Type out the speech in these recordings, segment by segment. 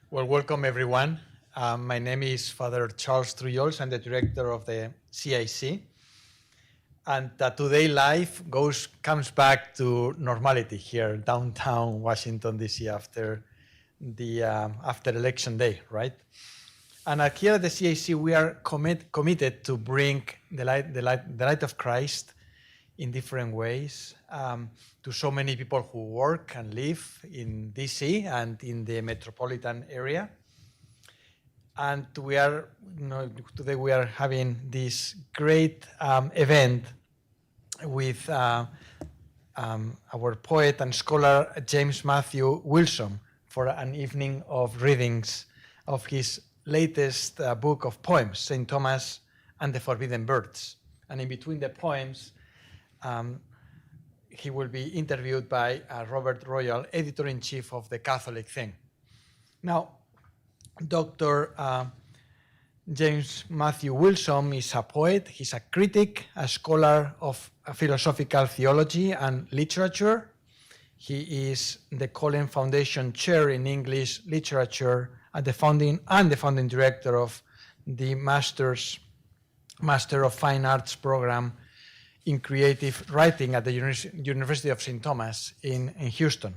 Well, welcome everyone. My name is Father Charles Trujols. I'm the director of the CIC. And today life comes back to normality here downtown Washington, D.C. after election day, right? And here at the CIC, we are committed to bring the light of Christ in different ways to so many people who work and live in DC and in the metropolitan area. And today we are having this great event with our poet and scholar James Matthew Wilson for an evening of readings of his latest book of poems, St. Thomas and the Forbidden Birds. And in between the poems, he will be interviewed by Robert Royal, editor-in-chief of the Catholic Thing. Now, Dr. James Matthew Wilson is a poet. He's a critic, a scholar of philosophical theology and literature. He is the Collins Foundation Chair in English Literature and the founding director of the Master of Fine Arts program in creative writing at the University of St. Thomas in Houston.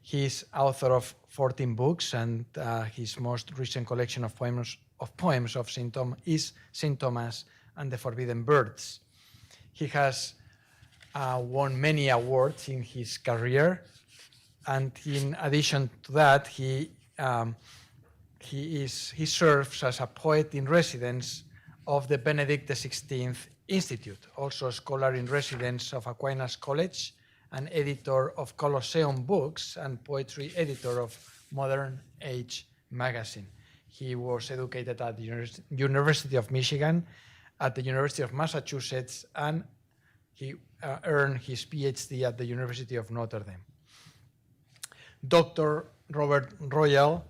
He's author of 14 books, and his most recent collection of poems of St. is St. Thomas and the Forbidden Birds. He has won many awards in his career, and in addition to that, he serves as a poet in residence of the Benedict XVI Institute, also a scholar in residence of Aquinas College, an editor of Colosseum Books, and poetry editor of Modern Age magazine. He was educated at the University of Michigan, at the University of Massachusetts, and he earned his PhD at the University of Notre Dame. Dr. Robert Royal,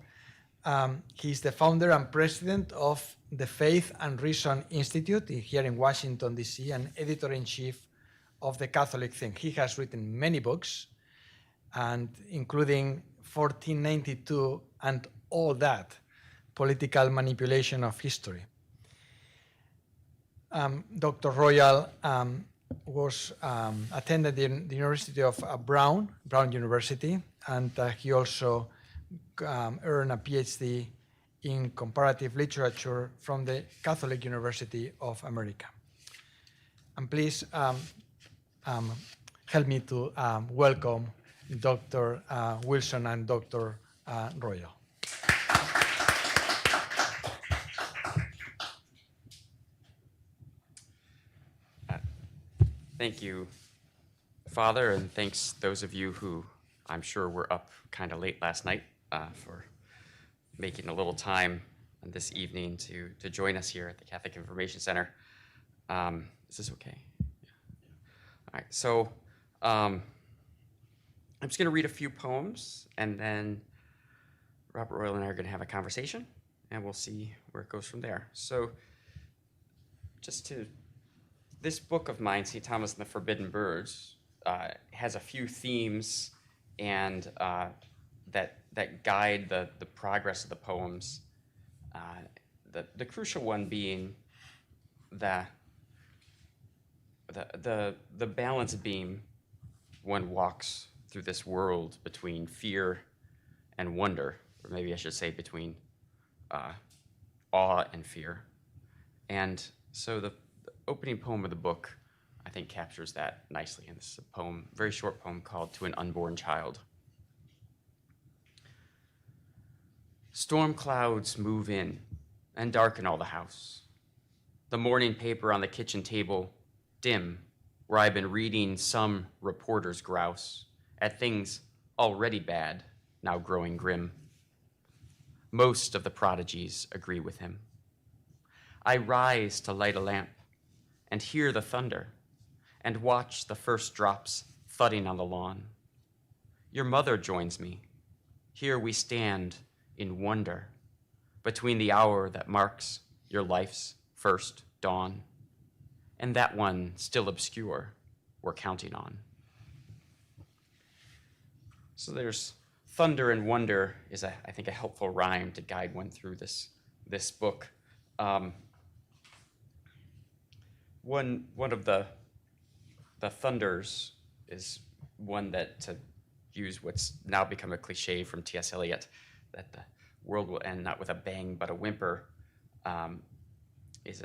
he's the founder and president of the Faith and Reason Institute here in Washington, D.C., and editor-in-chief of the Catholic Thing. He has written many books, and including 1492 and All That, Political Manipulation of History. Dr. Royal attended the University of Brown University, and he also earned a PhD in comparative literature from the Catholic University of America. And please help me to welcome Dr. Wilson and Dr. Royal. Thank you, Father, and thanks those of you who I'm sure were up kind of late last night for making a little time this evening to join us here at the Catholic Information Center. Is this okay? Yeah. All right, so I'm just going to read a few poems, and then Robert Royal and I are going to have a conversation, and we'll see where it goes from there. So this book of mine, St. Thomas and the Forbidden Birds, has a few themes and that guide the progress of the poems. The crucial one being the balance beam one walks through this world between fear and wonder, or maybe I should say between awe and fear. And so the opening poem of the book, I think, captures that nicely. And this is a poem, very short poem called To an Unborn Child. Storm clouds move in and darken all the house. The morning paper on the kitchen table, dim, where I've been reading some reporter's grouse at things already bad, now growing grim. Most of the prodigies agree with him. I rise to light a lamp and hear the thunder and watch the first drops thudding on the lawn. Your mother joins me. Here we stand in wonder between the hour that marks your life's first dawn and that one still obscure we're counting on. So there's thunder and wonder is, I think, a helpful rhyme to guide one through this book. One of the thunders is one that, to use what's now become a cliche from T.S. Eliot, that the world will end not with a bang but a whimper, is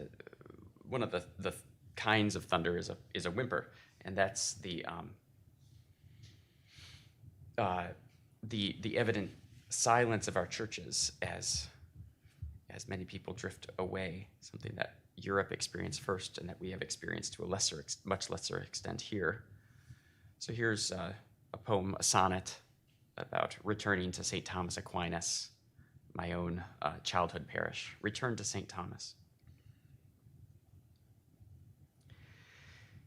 one of the kinds of thunder is a whimper, and that's the evident silence of our churches as many people drift away, something that Europe experienced first and that we have experienced to a much lesser extent here. So here's a poem, a sonnet, about returning to St. Thomas Aquinas, my own childhood parish. Return to St. Thomas.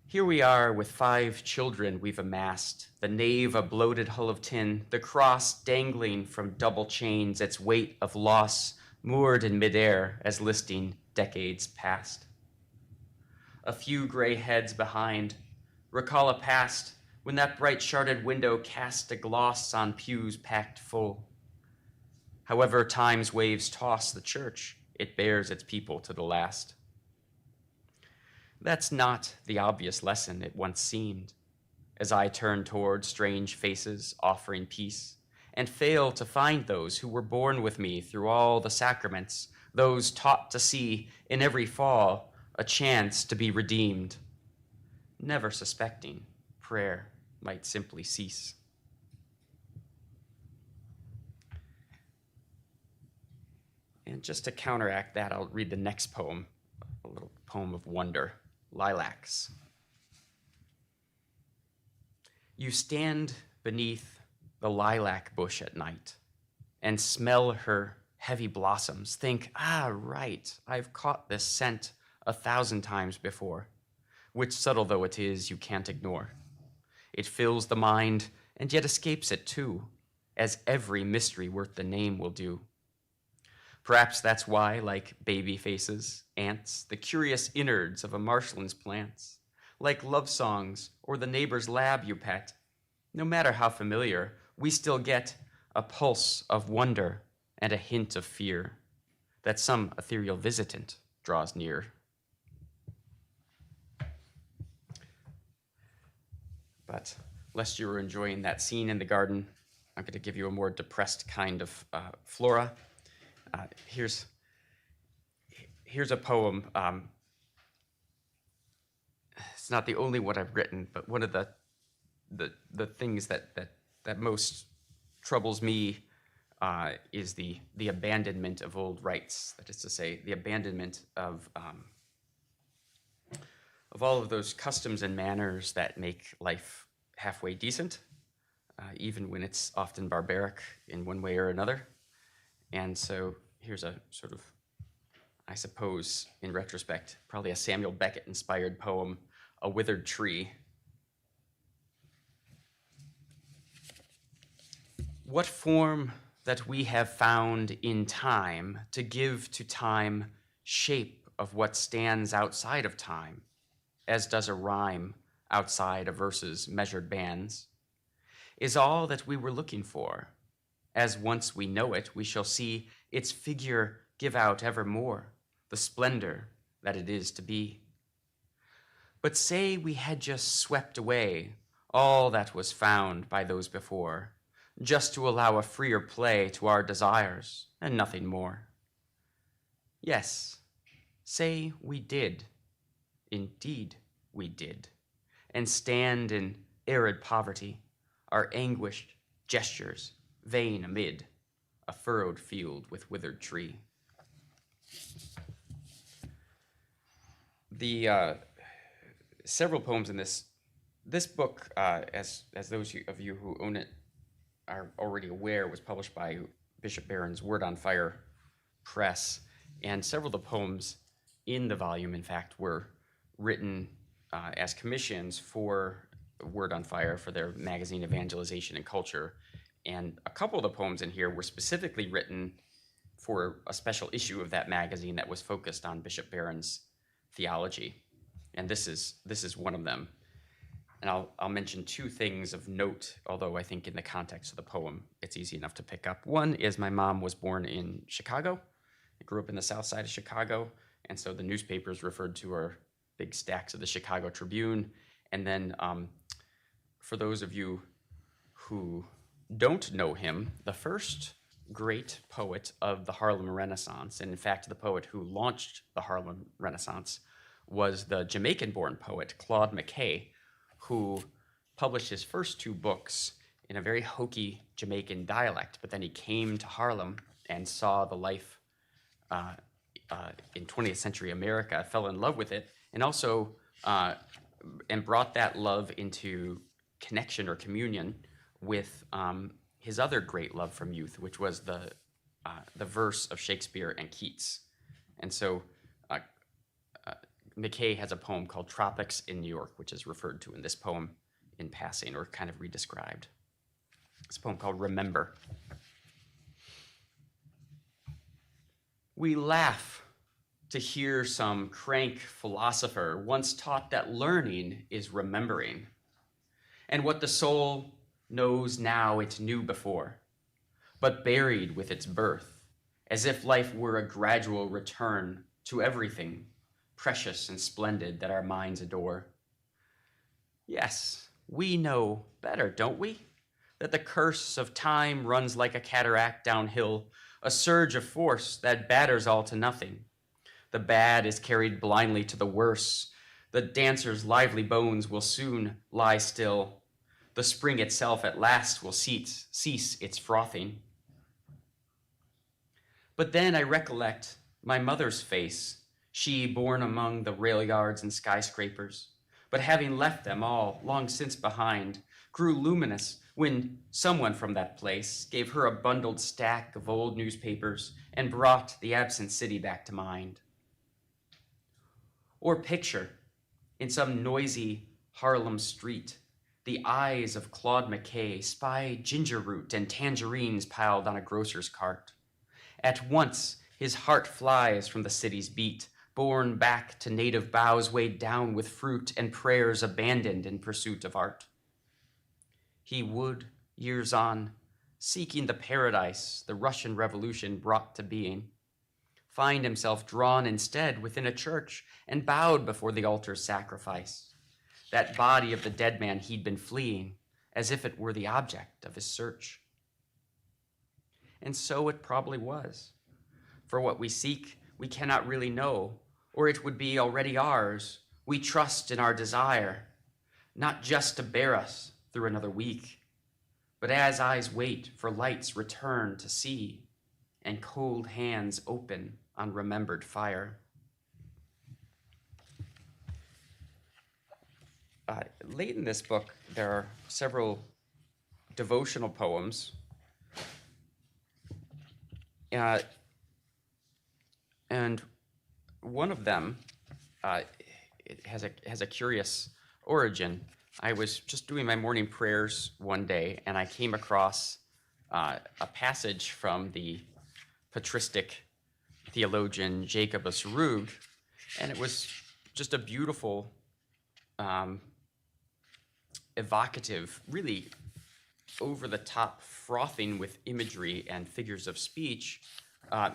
Here we are with 5 children we've amassed, the nave a bloated hull of tin, the cross dangling from double chains, its weight of loss moored in midair as listing decades past. A few gray heads behind recall a past when that bright sharded window cast a gloss on pews packed full. However time's waves toss the church, it bears its people to the last. That's not the obvious lesson it once seemed, as I turn toward strange faces offering peace, and fail to find those who were born with me through all the sacraments, those taught to see in every fall a chance to be redeemed, never suspecting prayer might simply cease. And just to counteract that, I'll read the next poem, a little poem of wonder. Lilacs. You stand beneath the lilac bush at night and smell her heavy blossoms. Think, right, I've caught this scent 1,000 times before, which, subtle though it is, you can't ignore. It fills the mind and yet escapes it too, as every mystery worth the name will do. Perhaps that's why, like baby faces, ants, the curious innards of a marshland's plants, like love songs or the neighbor's lab you pet, no matter how familiar, we still get a pulse of wonder and a hint of fear that some ethereal visitant draws near. But lest you were enjoying that scene in the garden, I'm going to give you a more depressed kind of flora. Here's a poem. It's not the only one I've written, but one of the things that most troubles me is the abandonment of old rites. That is to say, the abandonment of all of those customs and manners that make life halfway decent, even when it's often barbaric in one way or another. And so here's a sort of, I suppose, in retrospect, probably a Samuel Beckett-inspired poem, A Withered Tree. What form that we have found in time to give to time shape of what stands outside of time, as does a rhyme outside a verse's measured bands, is all that we were looking for. As once we know it, we shall see its figure give out evermore the splendor that it is to be. But say we had just swept away all that was found by those before, just to allow a freer play to our desires and nothing more. Yes, say we did, indeed we did, and stand in arid poverty, our anguished gestures vain amid a furrowed field with withered tree. The several poems in this book, as those of you who own it are already aware, was published by Bishop Barron's Word on Fire Press, and several of the poems in the volume, in fact, were written as commissions for Word on Fire for their magazine Evangelization and Culture. And a couple of the poems in here were specifically written for a special issue of that magazine that was focused on Bishop Barron's theology. And this is one of them. And I'll mention two things of note, although I think in the context of the poem, it's easy enough to pick up. One is my mom was born in Chicago. I grew up in the south side of Chicago, and so the newspapers referred to her big stacks of the Chicago Tribune. And then for those of you who don't know him, the first great poet of the Harlem Renaissance, and in fact the poet who launched the Harlem Renaissance, was the Jamaican-born poet Claude McKay, who published his first two books in a very hokey Jamaican dialect, but then he came to Harlem and saw the life in 20th century America, fell in love with it, and also and brought that love into connection or communion with his other great love from youth, which was the verse of Shakespeare and Keats. And so McKay has a poem called Tropics in New York, which is referred to in this poem in passing or kind of redescribed. It's a poem called Remember. We laugh to hear some crank philosopher once taught that learning is remembering, and what the soul knows now it knew before, but buried with its birth, as if life were a gradual return to everything precious and splendid that our minds adore. Yes, we know better, don't we? That the curse of time runs like a cataract downhill, a surge of force that batters all to nothing. The bad is carried blindly to the worse. The dancer's lively bones will soon lie still. The spring itself at last will cease its frothing. But then I recollect my mother's face, she born among the rail yards and skyscrapers, but having left them all long since behind, grew luminous when someone from that place gave her a bundled stack of old newspapers and brought the absent city back to mind. Or picture, in some noisy Harlem street, the eyes of Claude McKay spy ginger root and tangerines piled on a grocer's cart. At once his heart flies from the city's beat, borne back to native boughs weighed down with fruit and prayers abandoned in pursuit of art. He would, years on, seeking the paradise the Russian Revolution brought to being, find himself drawn instead within a church and bowed before the altar's sacrifice, that body of the dead man he'd been fleeing, as if it were the object of his search. And so it probably was. For what we seek, we cannot really know, or it would be already ours. We trust in our desire, not just to bear us through another week, but as eyes wait for light's return to see, and cold hands open on remembered fire. Late in this book, there are several devotional poems. And one of them it has a curious origin. I was just doing my morning prayers one day, and I came across a passage from the patristic theologian Jacob of Sarug, and it was just a beautiful, evocative, really over-the-top, frothing with imagery and figures of speech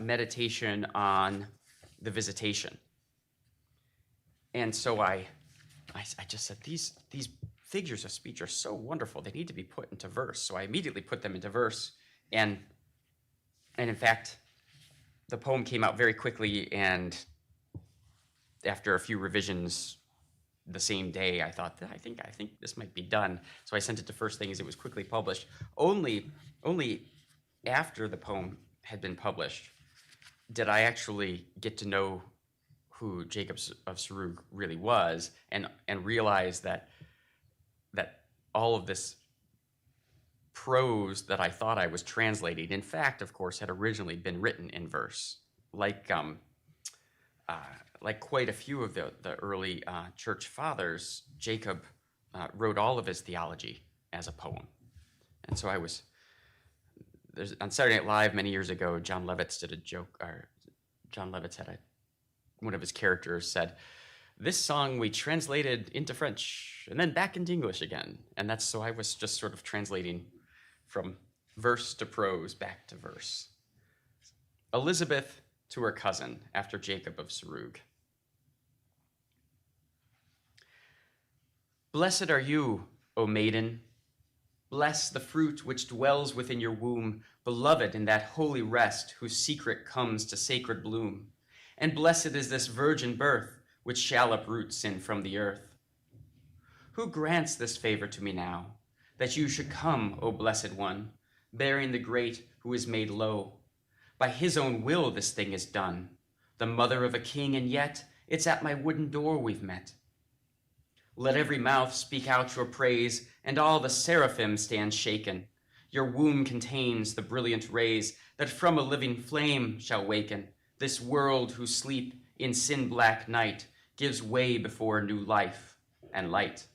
meditation on the visitation. And so I just said, these figures of speech are so wonderful, they need to be put into verse. So I immediately put them into verse, and in fact, the poem came out very quickly, and after a few revisions the same day, I thought, I think this might be done. So I sent it to First Things. It was quickly published. Only after the poem had been published did I actually get to know who Jacob of Sarug really was, and realize that all of this prose that I thought I was translating, in fact, of course, had originally been written in verse, like quite a few of the early church fathers. Jacob wrote all of his theology as a poem. And so on Saturday Night Live many years ago, John Lovitz did a joke, or John Lovitz had one of his characters said this song we translated into French and then back into English again. And so I was just sort of translating from verse to prose, back to verse. Elizabeth to her cousin after Jacob of Serug. Blessed are you, O maiden. Bless the fruit which dwells within your womb, beloved in that holy rest whose secret comes to sacred bloom. And blessed is this virgin birth which shall uproot sin from the earth. Who grants this favor to me now, that you should come, O blessed one, bearing the great who is made low? By his own will this thing is done, the mother of a king, and yet it's at my wooden door we've met. Let every mouth speak out your praise, and all the seraphim stand shaken. Your womb contains the brilliant rays that from a living flame shall waken. This world whose sleep in sin-black night gives way before new life and light.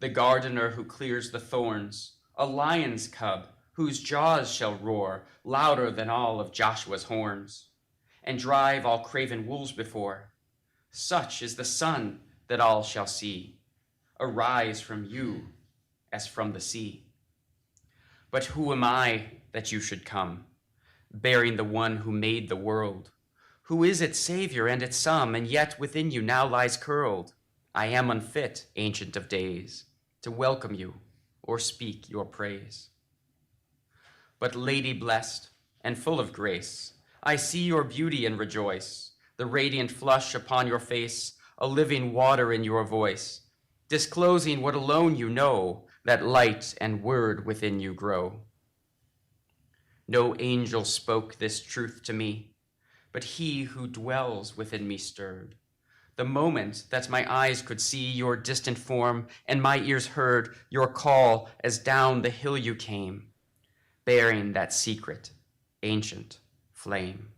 The gardener who clears the thorns, a lion's cub whose jaws shall roar louder than all of Joshua's horns, and drive all craven wolves before. Such is the Son that all shall see, arise from you as from the sea. But who am I that you should come, bearing the one who made the world? Who is its savior and its sum, and yet within you now lies curled? I am unfit, ancient of days, to welcome you or speak your praise. But lady blessed and full of grace, I see your beauty and rejoice, the radiant flush upon your face, a living water in your voice, disclosing what alone you know, that light and word within you grow. No angel spoke this truth to me, but he who dwells within me stirred. The moment that my eyes could see your distant form and my ears heard your call as down the hill you came, bearing that secret, ancient flame.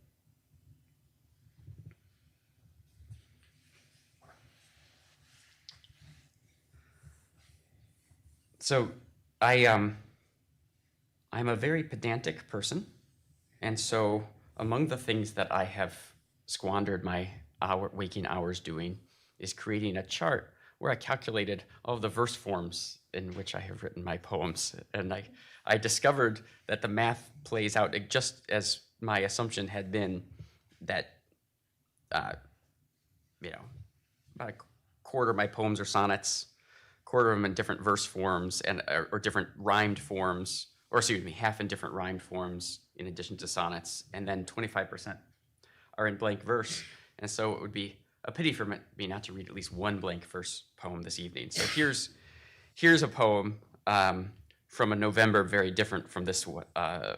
So I'm a very pedantic person, and so among the things that I have squandered my waking hours doing is creating a chart where I calculated all of the verse forms in which I have written my poems, and I discovered that the math plays out just as my assumption had been, that about a quarter of my poems are sonnets, quarter of them in different verse forms or different rhymed forms, or excuse me, half in different rhymed forms in addition to sonnets, and then 25% are in blank verse. And so it would be a pity for me not to read at least one blank verse poem this evening. So here's a poem from a November very different from this one,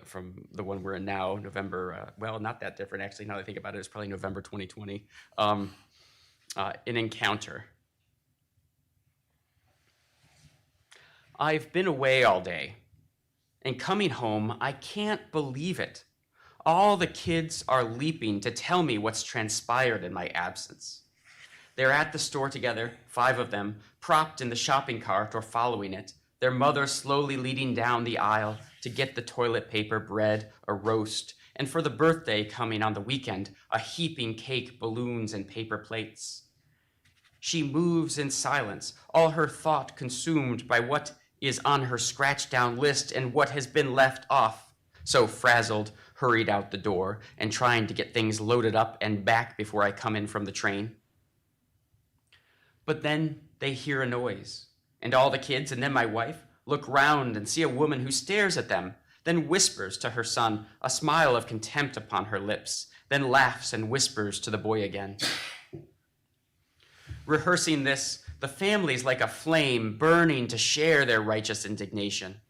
from the one we're in now, November, well, not that different actually, now that I think about it, it's probably November 2020, An Encounter. I've been away all day, and coming home, I can't believe it. All the kids are leaping to tell me what's transpired in my absence. They're at the store together, 5 of them, propped in the shopping cart or following it, their mother slowly leading down the aisle to get the toilet paper, bread, a roast, and for the birthday coming on the weekend, a heaping cake, balloons, and paper plates. She moves in silence, all her thought consumed by what is on her scratched-down list and what has been left off, so frazzled, hurried out the door and trying to get things loaded up and back before I come in from the train. But then they hear a noise, and all the kids and then my wife look round and see a woman who stares at them, then whispers to her son, a smile of contempt upon her lips, then laughs and whispers to the boy again. Rehearsing this, the family's like a flame burning to share their righteous indignation.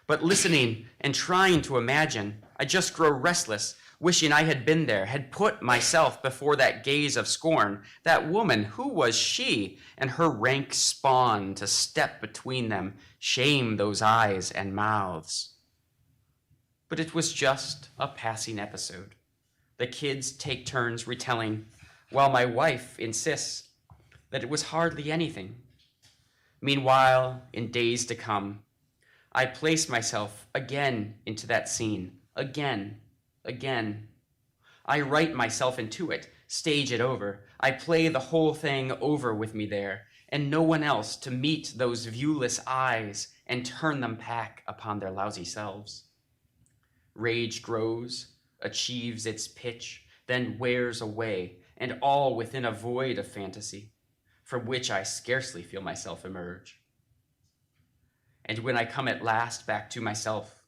But listening and trying to imagine, I just grow restless, wishing I had been there, had put myself before that gaze of scorn. That woman, who was she? And her rank spawn to step between them, shame those eyes and mouths. But it was just a passing episode. The kids take turns retelling, while my wife insists that it was hardly anything. Meanwhile, in days to come, I place myself again into that scene, again. I write myself into it, stage it over. I play the whole thing over with me there, and no one else to meet those viewless eyes and turn them back upon their lousy selves. Rage grows, achieves its pitch, then wears away, and all within a void of fantasy, from which I scarcely feel myself emerge. And when I come at last back to myself,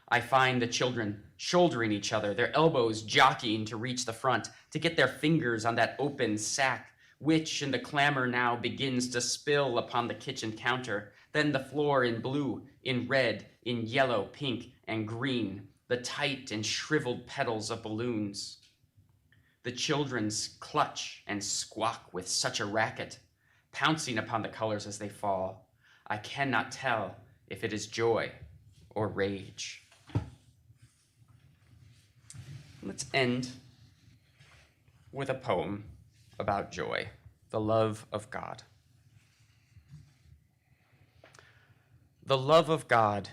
I find the children shouldering each other, their elbows jockeying to reach the front, to get their fingers on that open sack, which in the clamor now begins to spill upon the kitchen counter, then the floor in blue, in red, in yellow, pink, and green, the tight and shriveled petals of balloons. The children's clutch and squawk with such a racket, pouncing upon the colors as they fall. I cannot tell if it is joy or rage. Let's end with a poem about joy, the love of God. The love of God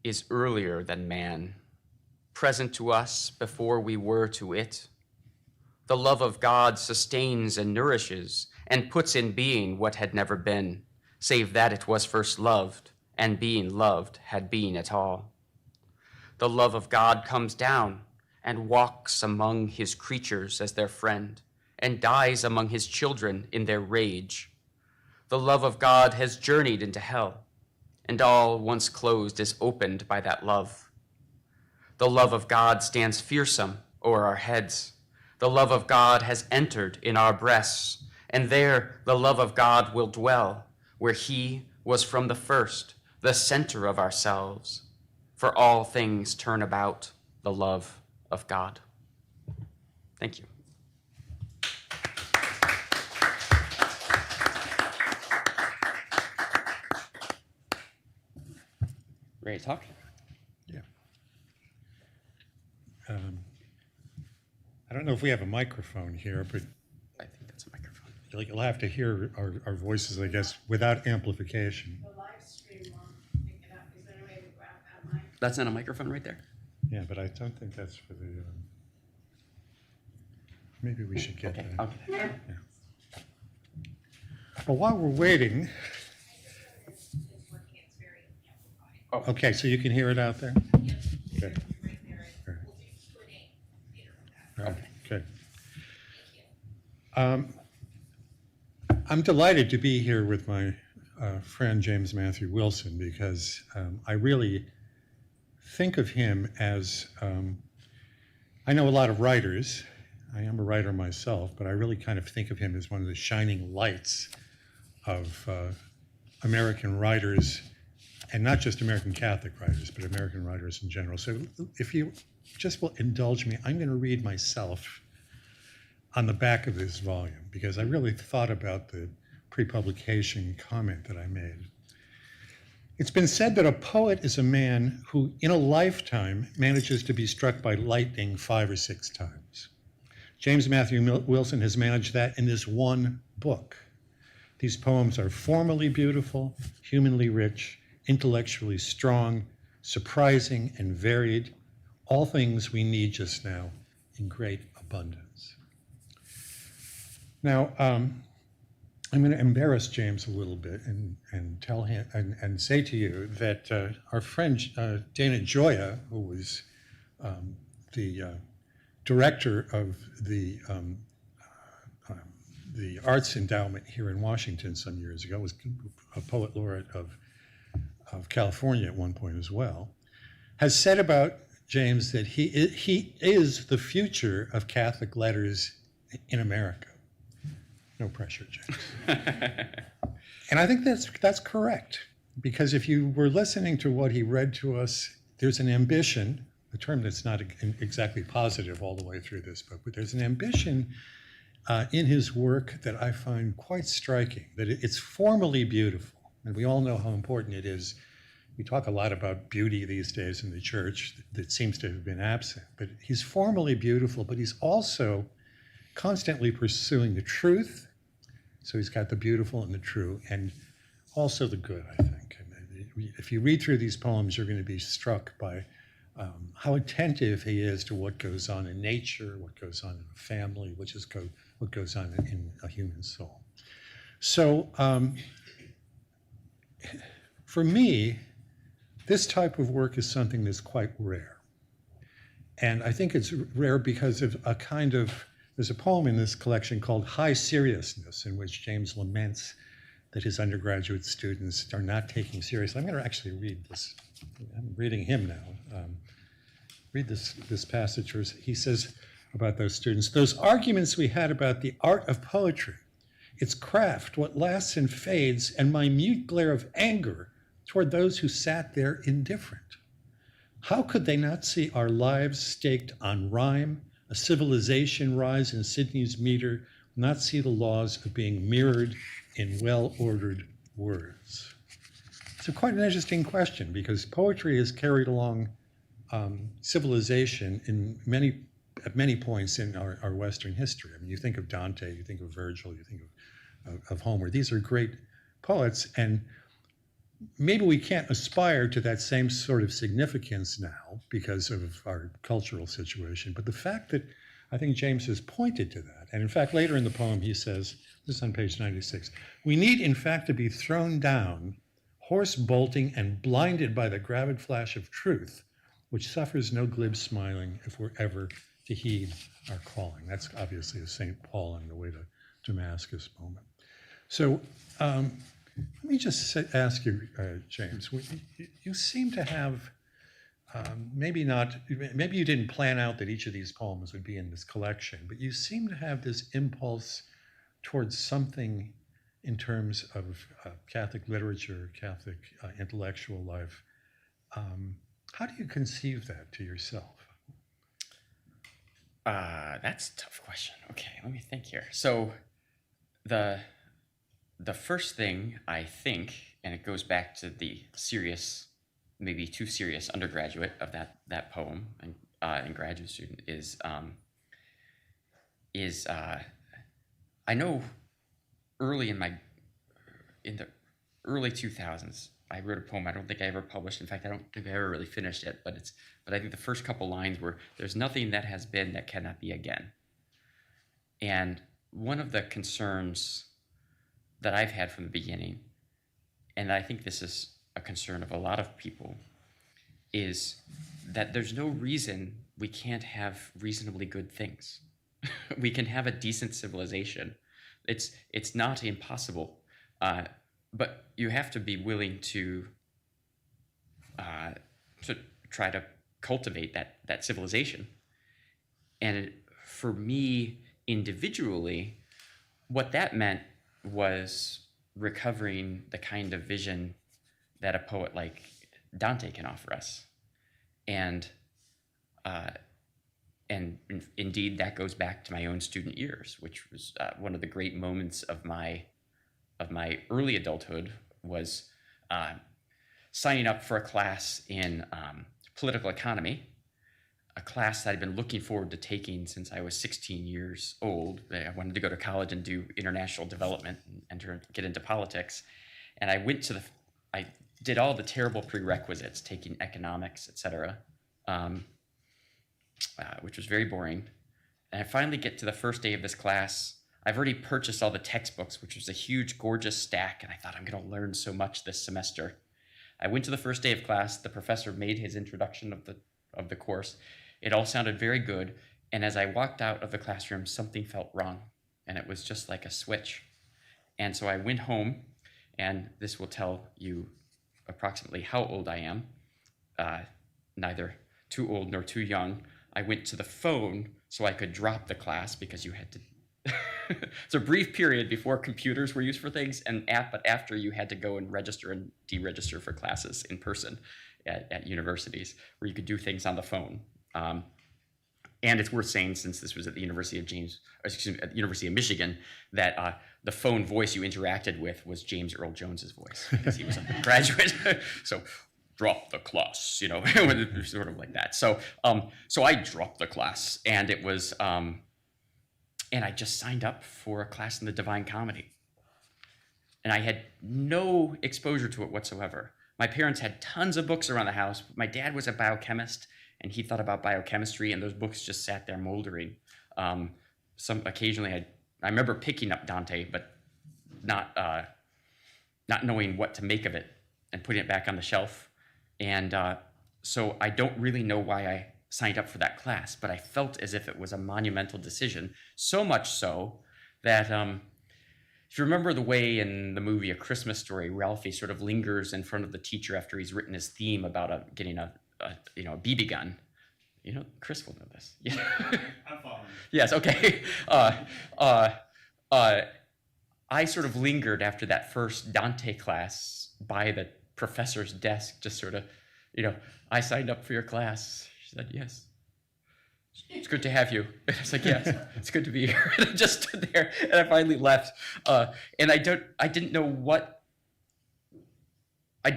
is earlier than man, present to us before we were to it. The love of God sustains and nourishes and puts in being what had never been, save that it was first loved, and being loved had been at all. The love of God comes down and walks among his creatures as their friend, and dies among his children in their rage. The love of God has journeyed into hell, and all once closed is opened by that love. The love of God stands fearsome o'er our heads. The love of God has entered in our breasts, and there the love of God will dwell, where he was from the first, the center of ourselves. For all things turn about the love of God. Thank you. Ready to talk? Yeah. I don't know if we have a microphone here, but I think that's a microphone. you'll have to hear our voices, I guess, without amplification. The live stream won't pick it up. Is there a way to grab that mic? That's not a microphone right there? Yeah, but I don't think that's for the. Maybe we should get Okay, that. I'll get it. Yeah. Well, while we're waiting, It's working. It's very amplified. okay, so you can hear it out there? Yes, Okay. right there. All right. We'll do Q&A later on that. All right, okay. Thank you. I'm delighted to be here with my friend James Matthew Wilson because I really think of him as, I know a lot of writers. I am a writer myself, but I really kind of think of him as one of the shining lights of American writers, and not just American Catholic writers, but American writers in general. So if you just will indulge me, I'm going to read myself on the back of this volume, because I really thought about the pre-publication comment that I made. It's been said that a poet is a man who, in a lifetime, manages to be struck by lightning 5 or 6 times. James Matthew Wilson has managed that in this one book. These poems are formally beautiful, humanly rich, intellectually strong, surprising and varied, all things we need just now in great abundance. Now, I'm going to embarrass James a little bit and tell him and say to you that our friend Dana Gioia, who was the director of the Arts Endowment here in Washington some years ago, was a poet laureate of California at one point as well, has said about James that he is the future of Catholic letters in America. No pressure, James. And I think that's correct, because if you were listening to what he read to us, there's an ambition, a term that's not exactly positive all the way through this book, but there's an ambition in his work that I find quite striking, that it's formally beautiful. And we all know how important it is. We talk a lot about beauty these days in the church that seems to have been absent, but he's formally beautiful, but he's also constantly pursuing the truth. So he's got the beautiful and the true, and also the good, I think. And if you read through these poems, you're going to be struck by how attentive he is to what goes on in nature, what goes on in a family, what goes on in a human soul. So for me, this type of work is something that's quite rare. And I think it's rare because of a kind of, there's a poem in this collection called High Seriousness, in which James laments that his undergraduate students are not taking seriously. I'm going to actually read this. I'm reading him now. Read this passage where he says about those students, "Those arguments we had about the art of poetry, its craft, what lasts and fades, and my mute glare of anger toward those who sat there indifferent. How could they not see our lives staked on rhyme, a civilization rise in Sidney's meter, not see the laws of being mirrored in well-ordered words?" It's quite an interesting question, because poetry has carried along civilization at many points in our Western history. I mean, you think of Dante, you think of Virgil, you think of Homer. These are great poets, and maybe we can't aspire to that same sort of significance now because of our cultural situation. But the fact that I think James has pointed to that, and in fact, later in the poem, he says, this is on page 96, "We need, in fact, to be thrown down, hoarse bolting and blinded by the gravid flash of truth, which suffers no glib smiling if we're ever to heed our calling." That's obviously a St. Paul on the way to Damascus moment. So let me just ask you, James, you seem to have, maybe you didn't plan out that each of these poems would be in this collection, but you seem to have this impulse towards something in terms of Catholic literature, Catholic intellectual life. How do you conceive that to yourself? That's a tough question. Okay, let me think here. So the first thing I think, and it goes back to the serious, maybe too serious undergraduate of that poem and graduate student is I know early in the early 2000s, I wrote a poem I don't think I ever published. In fact, I don't think I ever really finished it, but I think the first couple lines were, "There's nothing that has been that cannot be again." And one of the concerns that I've had from the beginning, and I think this is a concern of a lot of people, is that there's no reason we can't have reasonably good things. We can have a decent civilization. It's not impossible. But you have to be willing to try to cultivate that civilization. And for me individually, what that meant was recovering the kind of vision that a poet like Dante can offer us. And indeed, that goes back to my own student years, which was one of the great moments of my early adulthood was signing up for a class in political economy, a class that I'd been looking forward to taking since I was 16 years old. I wanted to go to college and do international development and get into politics. And I did all the terrible prerequisites, taking economics, etc., which was very boring. And I finally get to the first day of this class. I've already purchased all the textbooks, which was a huge, gorgeous stack, and I thought I'm going to learn so much this semester. I went to the first day of class. The professor made his introduction of the course. It all sounded very good, and as I walked out of the classroom, something felt wrong, and it was just like a switch. And so I went home, and this will tell you approximately how old I am, neither too old nor too young. I went to the phone so I could drop the class because you had to. It's a brief period before computers were used for things, but after you had to go and register and deregister for classes in person at universities, where you could do things on the phone. And it's worth saying, since this was at the University of Michigan, that the phone voice you interacted with was James Earl Jones's voice, because he was a graduate. So drop the class, sort of like that. So I dropped the class, and it was. And I just signed up for a class in the Divine Comedy. And I had no exposure to it whatsoever. My parents had tons of books around the house. My dad was a biochemist, and he thought about biochemistry, and those books just sat there moldering. Occasionally, I remember picking up Dante, but not knowing what to make of it, and putting it back on the shelf. And so I don't really know why I signed up for that class, but I felt as if it was a monumental decision, so much so that if you remember the way in the movie A Christmas Story, Ralphie sort of lingers in front of the teacher after he's written his theme about getting a BB gun. You know, Chris will know this. Yeah. I'm following. Yes. Okay. I sort of lingered after that first Dante class by the professor's desk, just sort of, I signed up for your class. She said, yes. It's good to have you. And I was like, yes, it's good to be here. And I just stood there, and I finally left. And I didn't know what. I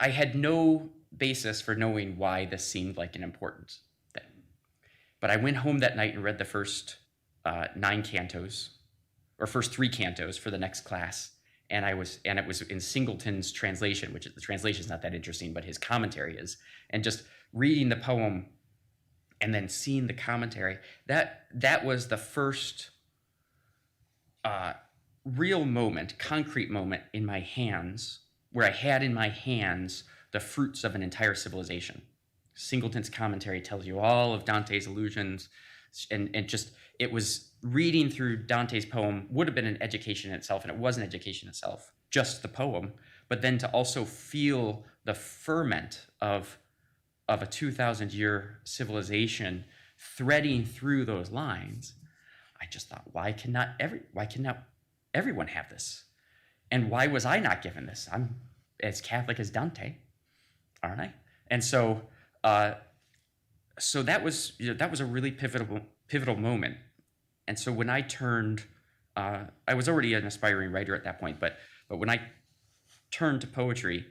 had no basis for knowing why this seemed like an important thing. But I went home that night and read the first 9 cantos, or first 3 cantos for the next class. And it was in Singleton's translation, which the translation is not that interesting, but his commentary is. And just reading the poem and then seeing the commentary, that was the first real moment, concrete moment in my hands, where I had in my hands the fruits of an entire civilization. Singleton's commentary tells you all of Dante's allusions, and just, it was reading through Dante's poem would have been an education in itself, and it was an education itself, just the poem, but then to also feel the ferment of a 2,000-year civilization threading through those lines, I just thought, why cannot everyone have this? And why was I not given this? I'm as Catholic as Dante, aren't I? And so that was a really pivotal moment. And so when I turned, I was already an aspiring writer at that point, but when I turned to poetry,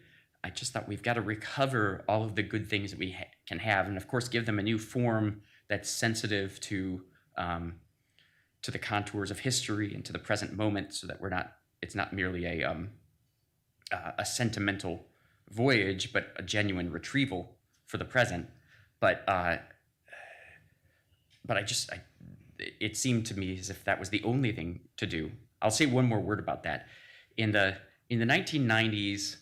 I just thought we've got to recover all of the good things that we can have, and of course give them a new form that's sensitive to the contours of history and to the present moment, so that it's not merely a sentimental voyage, but a genuine retrieval for the present. But it seemed to me as if that was the only thing to do. I'll say one more word about that. In the 1990s,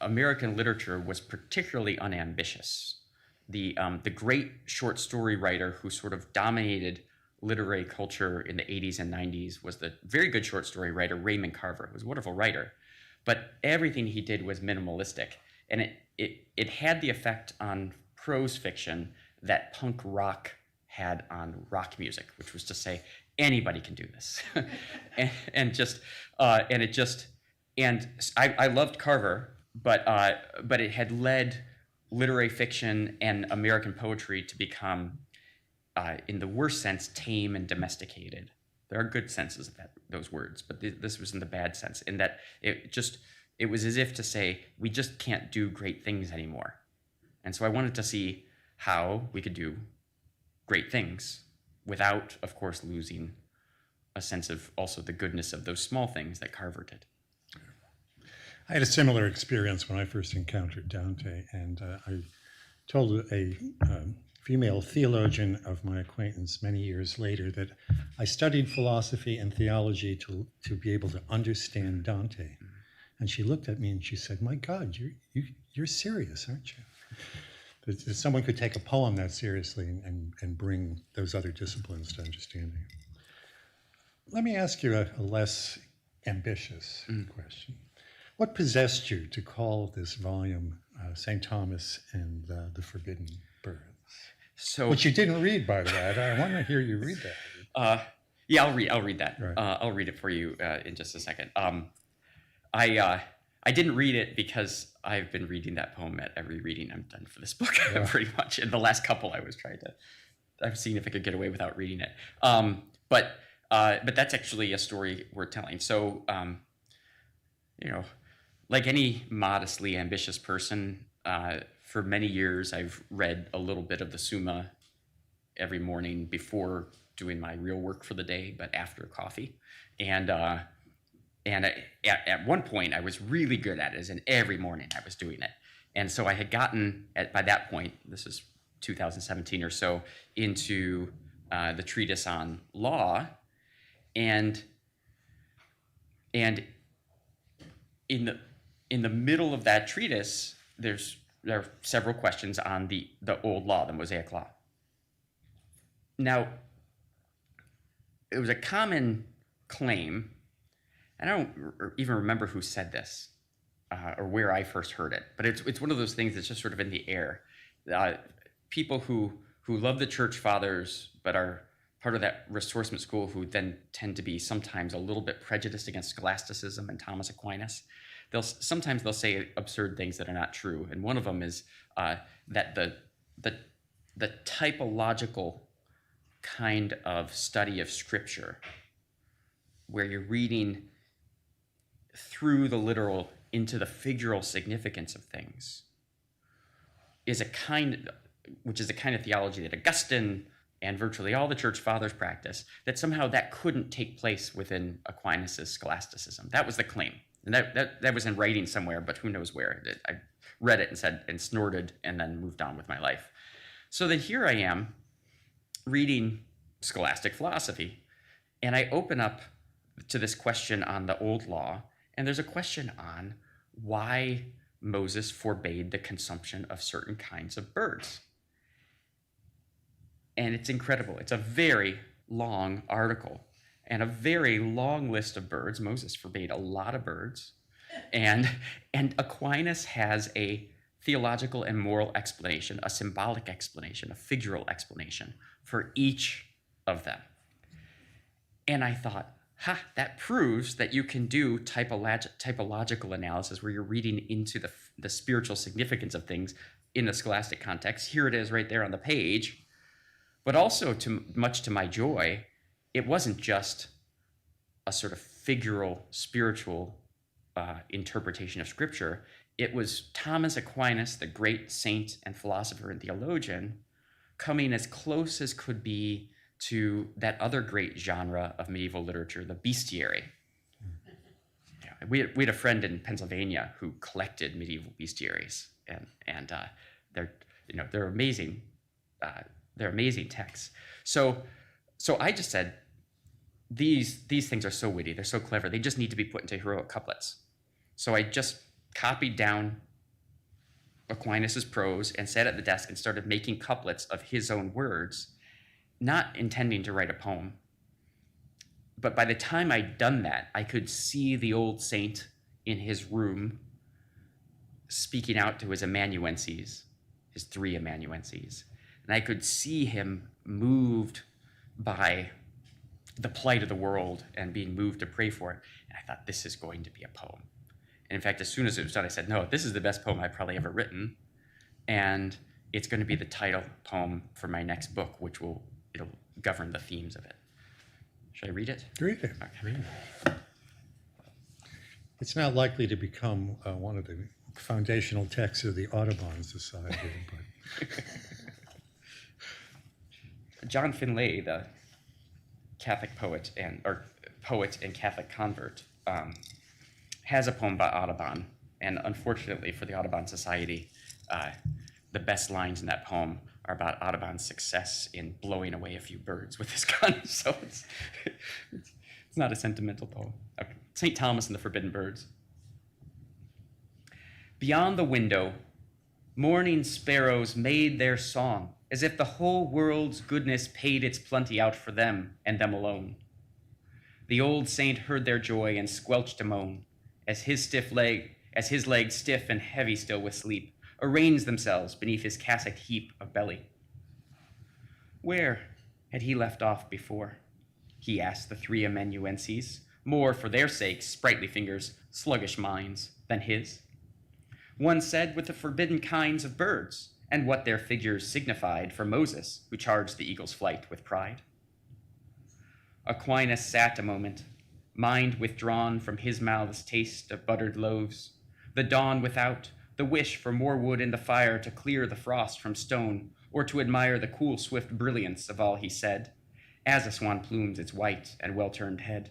American literature was particularly unambitious. The great short story writer who sort of dominated literary culture in the 80s and 90s was the very good short story writer Raymond Carver, who was a wonderful writer. But everything he did was minimalistic. And it had the effect on prose fiction that punk rock had on rock music, which was to say, anybody can do this. I loved Carver, but it had led literary fiction and American poetry to become, in the worst sense, tame and domesticated. There are good senses of those words, but this was in the bad sense, in that it was as if to say, we just can't do great things anymore. And so I wanted to see how we could do great things without, of course, losing a sense of also the goodness of those small things that Carver did. I had a similar experience when I first encountered Dante, and I told a female theologian of my acquaintance many years later that I studied philosophy and theology to be able to understand Dante. And she looked at me and she said, "My God, you're serious, aren't you?" That someone could take a poem that seriously and bring those other disciplines to understanding. Let me ask you a less ambitious question. What possessed you to call this volume St. Thomas and the Forbidden Birds? Which you didn't read, by the way. I want to hear you read that. Yeah, I'll read that. Right. I'll read it for you in just a second. I didn't read it because I've been reading that poem at every reading I've done for this book, pretty much. In the last couple, I've seen if I could get away without reading it. But that's actually a story worth telling. So, like any modestly ambitious person, for many years I've read a little bit of the Summa every morning before doing my real work for the day, but after coffee. And at one point, I was really good at it, as in every morning I was doing it. And so I had gotten, by that point, this is 2017 or so, into the treatise on law. And in the middle of that treatise, there are several questions on the old law, the Mosaic law. Now, it was a common claim, and I don't even remember who said this or where I first heard it, but it's one of those things that's just sort of in the air. People who love the church fathers but are part of that ressourcement school, who then tend to be sometimes a little bit prejudiced against scholasticism and Thomas Aquinas, sometimes they'll say absurd things that are not true. And one of them is that the typological kind of study of Scripture, where you're reading through the literal into the figural significance of things, is a kind of theology that Augustine and virtually all the church fathers practice, that somehow that couldn't take place within Aquinas' scholasticism. That was the claim. And that was in writing somewhere, but who knows where. I read it and said, and snorted, and then moved on with my life. So then here I am reading scholastic philosophy, and I open up to this question on the old law, and there's a question on why Moses forbade the consumption of certain kinds of birds. And it's incredible. It's a very long article and a very long list of birds. Moses forbade a lot of birds. And Aquinas has a theological and moral explanation, a symbolic explanation, a figural explanation for each of them. And I thought, that proves that you can do typological analysis, where you're reading into the spiritual significance of things in a scholastic context. Here it is right there on the page. But also, much to my joy, it wasn't just a sort of figural, spiritual interpretation of Scripture. It was Thomas Aquinas, the great saint and philosopher and theologian, coming as close as could be to that other great genre of medieval literature, the bestiary. Yeah, we had a friend in Pennsylvania who collected medieval bestiaries, and they're amazing. They're amazing texts. So I just said, these things are so witty, they're so clever, they just need to be put into heroic couplets. So I just copied down Aquinas' prose and sat at the desk and started making couplets of his own words, not intending to write a poem. But by the time I'd done that, I could see the old saint in his room speaking out to his amanuenses, his 3 amanuenses. And I could see him moved by the plight of the world and being moved to pray for it. And I thought, this is going to be a poem. And in fact, as soon as it was done, I said, no, this is the best poem I've probably ever written. And it's going to be the title poem for my next book, it'll govern the themes of it. Should I read it? Read it. Okay. Read it. It's not likely to become one of the foundational texts of the Audubon Society, but... John Finlay, the Catholic poet and Catholic convert, has a poem about Audubon, and unfortunately for the Audubon Society, the best lines in that poem are about Audubon's success in blowing away a few birds with his gun. So it's not a sentimental poem. Okay. St. Thomas and the Forbidden Birds. Beyond the window, morning sparrows made their song, as if the whole world's goodness paid its plenty out for them and them alone. The old saint heard their joy and squelched a moan, as his legs stiff and heavy still with sleep, arranged themselves beneath his cassocked heap of belly. Where had he left off before? He asked the 3 amanuenses, more for their sakes, sprightly fingers, sluggish minds, than his. One said with the forbidden kinds of birds, and what their figures signified for Moses, who charged the eagle's flight with pride. Aquinas sat a moment, mind withdrawn from his mouth's taste of buttered loaves, the dawn without, the wish for more wood in the fire to clear the frost from stone, or to admire the cool, swift brilliance of all he said, as a swan plumes its white and well-turned head.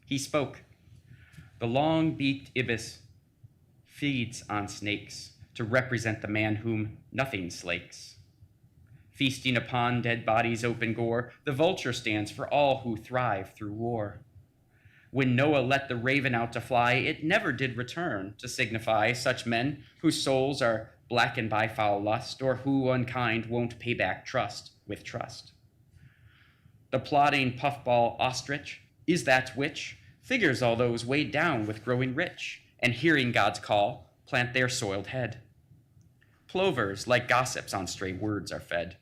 He spoke, The long-beaked ibis feeds on snakes to represent the man whom nothing slakes. Feasting upon dead bodies' open gore, the vulture stands for all who thrive through war. When Noah let the raven out to fly, it never did return to signify such men whose souls are blackened by foul lust, or who unkind won't pay back trust with trust. The plodding puffball ostrich is that which figures all those weighed down with growing rich, and hearing God's call, plant their soiled head. Plovers, like gossips, on stray words are fed.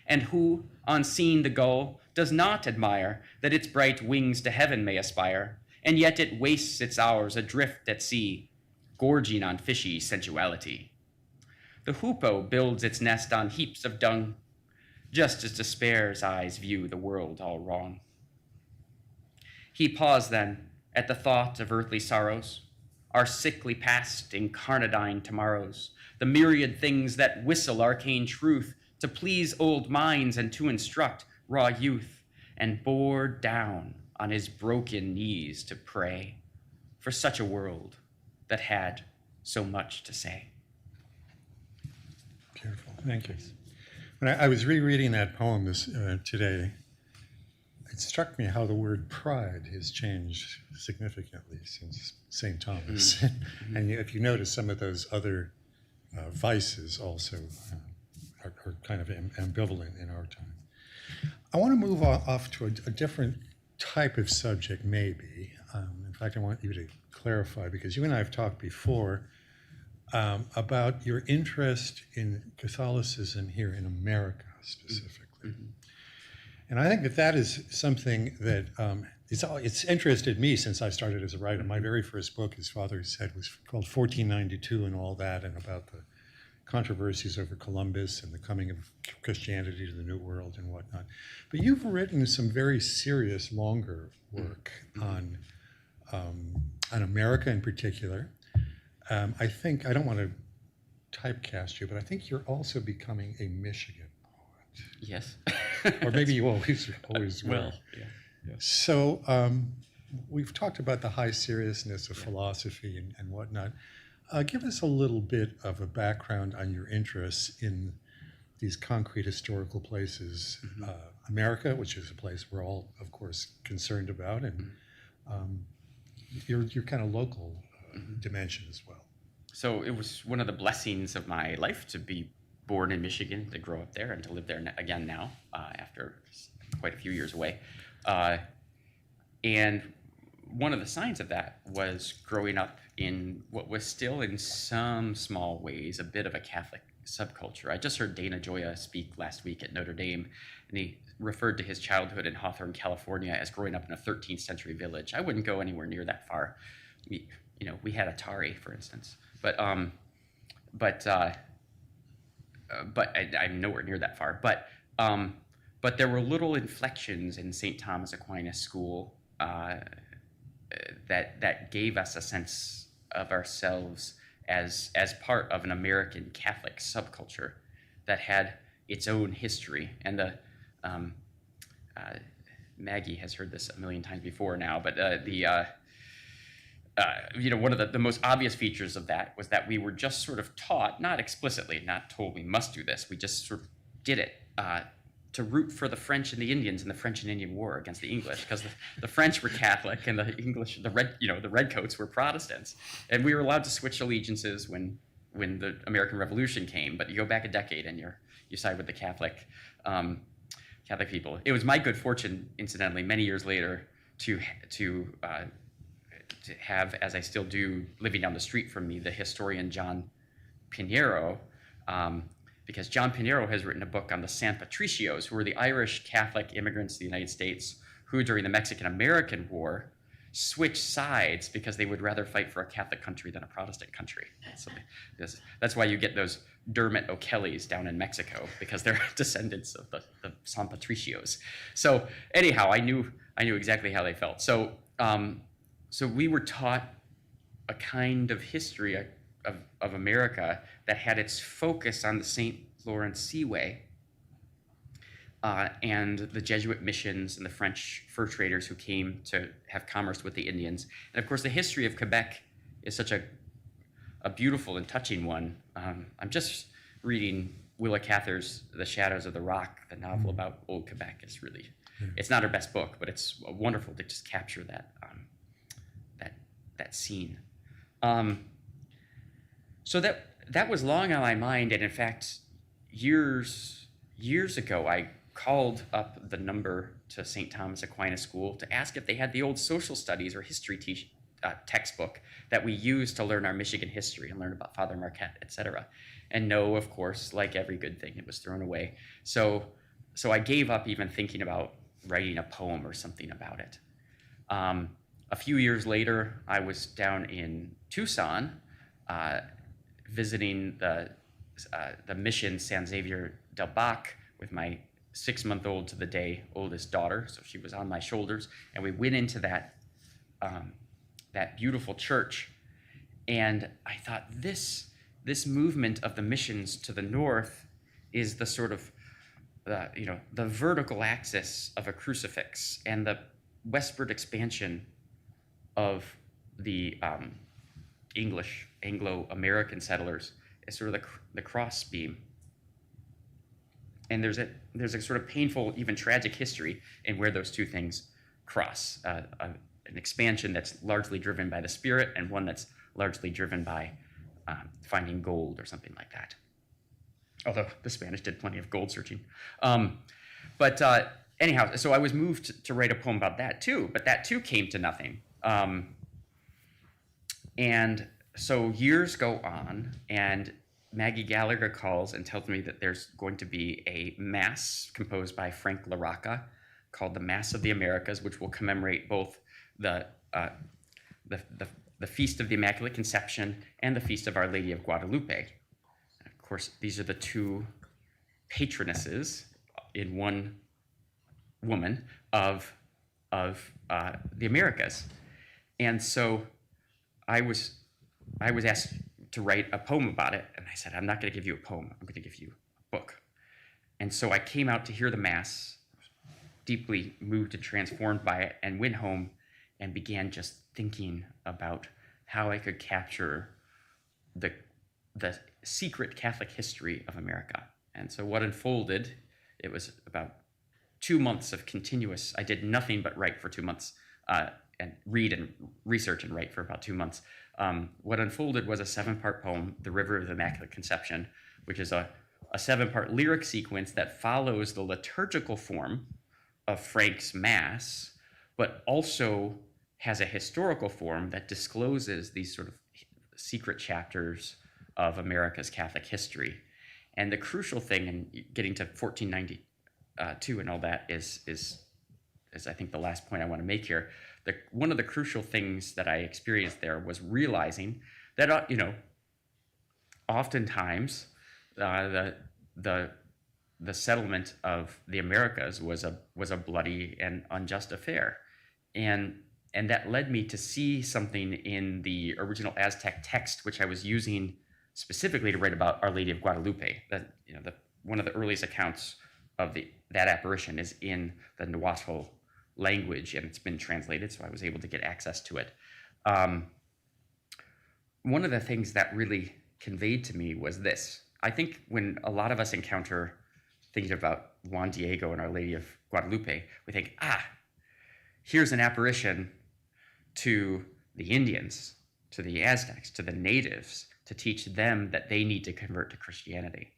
And who, on seeing the gull, does not admire that its bright wings to heaven may aspire, and yet it wastes its hours adrift at sea, gorging on fishy sensuality. The hoopoe builds its nest on heaps of dung, just as despair's eyes view the world all wrong. He paused then at the thought of earthly sorrows, our sickly past, incarnadine tomorrows, the myriad things that whistle arcane truth to please old minds and to instruct raw youth, and bore down on his broken knees to pray for such a world that had so much to say. Beautiful, thank you. When I was rereading that poem today, it struck me how the word pride has changed significantly since St. Thomas. Mm-hmm. And if you notice, some of those other vices also are kind of ambivalent in our time. I want to move off to a different type of subject, maybe. In fact, I want you to clarify, because you and I have talked before about your interest in Catholicism here in America specifically. Mm-hmm. And I think that is something that it's interested me since I started as a writer. My very first book, his father said, was called 1492 and all that, and about the controversies over Columbus and the coming of Christianity to the New World and whatnot. But you've written some very serious, longer work on America in particular. I think, I don't want to typecast you, but I think you're also becoming a Michigan poet. Yes. Or maybe you always were. Well, yeah. So we've talked about the high seriousness of philosophy and whatnot. Give us a little bit of a background on your interests in these concrete historical places. Mm-hmm. America, which is a place we're all, of course, concerned about, and your kind of local dimension as well. So it was one of the blessings of my life to be born in Michigan, to grow up there, and to live there again now after quite a few years away. And one of the signs of that was growing up in what was still in some small ways a bit of a Catholic subculture. I just heard Dana Gioia speak last week at Notre Dame, and he referred to his childhood in Hawthorne, California as growing up in a 13th century village. I wouldn't go anywhere near that far. We had Atari, for instance, but I'm nowhere near that far. But there were little inflections in St. Thomas Aquinas School that gave us a sense of ourselves as part of an American Catholic subculture that had its own history. And Maggie has heard this a million times before now, but one of the most obvious features of that was that we were just sort of taught, not explicitly, not told we must do this, we just sort of did it to root for the French and the Indians in the French and Indian War against the English, because the French were Catholic and the English, the Redcoats were Protestants, and we were allowed to switch allegiances when the American Revolution came. But you go back a decade and you side with the Catholic people. It was my good fortune, incidentally, many years later, to have, as I still do, living down the street from me, the historian John Pinheiro. Because John Pinheiro has written a book on the San Patricios, who were the Irish Catholic immigrants to the United States who, during the Mexican-American War, switched sides because they would rather fight for a Catholic country than a Protestant country. So that's why you get those Dermot O'Kellys down in Mexico, because they're descendants of the San Patricios. So anyhow, I knew exactly how they felt. So we were taught a kind of history of America that had its focus on the St. Lawrence Seaway, and the Jesuit missions and the French fur traders who came to have commerce with the Indians. And of course, the history of Quebec is such a beautiful and touching one. I'm just reading Willa Cather's The Shadows of the Rock, the novel about old Quebec. Is really, it's not her best book, but it's wonderful to just capture that that scene. So that was long on my mind, and in fact, years ago, I called up the number to St. Thomas Aquinas School to ask if they had the old social studies or history textbook that we used to learn our Michigan history and learn about Father Marquette, etc. And no, of course, like every good thing, it was thrown away. So I gave up even thinking about writing a poem or something about it. A few years later, I was down in Tucson visiting the mission San Xavier del Bac with my 6-month-old to the day oldest daughter. So she was on my shoulders, and we went into that beautiful church. And I thought, this movement of the missions to the north is the sort of the vertical axis of a crucifix, and the westward expansion of the English Anglo-American settlers is sort of the cross beam. And there's a sort of painful, even tragic history in where those two things cross. An expansion that's largely driven by the Spirit, and one that's largely driven by finding gold or something like that. Although the Spanish did plenty of gold searching. Anyhow, so I was moved to write a poem about that too, but that too came to nothing. And so years go on, and Maggie Gallagher calls and tells me that there's going to be a mass composed by Frank LaRocca called the Mass of the Americas, which will commemorate both the Feast of the Immaculate Conception and the Feast of Our Lady of Guadalupe. Of course, these are the two patronesses in one woman of the Americas. And so I was asked to write a poem about it, and I said, I'm not going to give you a poem, I'm going to give you a book. And so I came out to hear the Mass, deeply moved and transformed by it, and went home and began just thinking about how I could capture the secret Catholic history of America. And so what unfolded, it was about 2 months of continuous, I did nothing but write for 2 months, and read and research and write for about 2 months. What unfolded was a 7-part poem, The River of the Immaculate Conception, which is a 7-part lyric sequence that follows the liturgical form of Frank's Mass, but also has a historical form that discloses these sort of secret chapters of America's Catholic history. And the crucial thing in getting to 1492 and all that is I think the last point I want to make here. One of the crucial things that I experienced there was realizing that oftentimes the settlement of the Americas was a bloody and unjust affair, and that led me to see something in the original Aztec text, which I was using specifically to write about Our Lady of Guadalupe. One of the earliest accounts of that apparition is in the Nahuatl language, and it's been translated, so I was able to get access to it. One of the things that really conveyed to me was this. I think when a lot of us encounter things about Juan Diego and Our Lady of Guadalupe, we think, here's an apparition to the Indians, to the Aztecs, to the natives, to teach them that they need to convert to Christianity.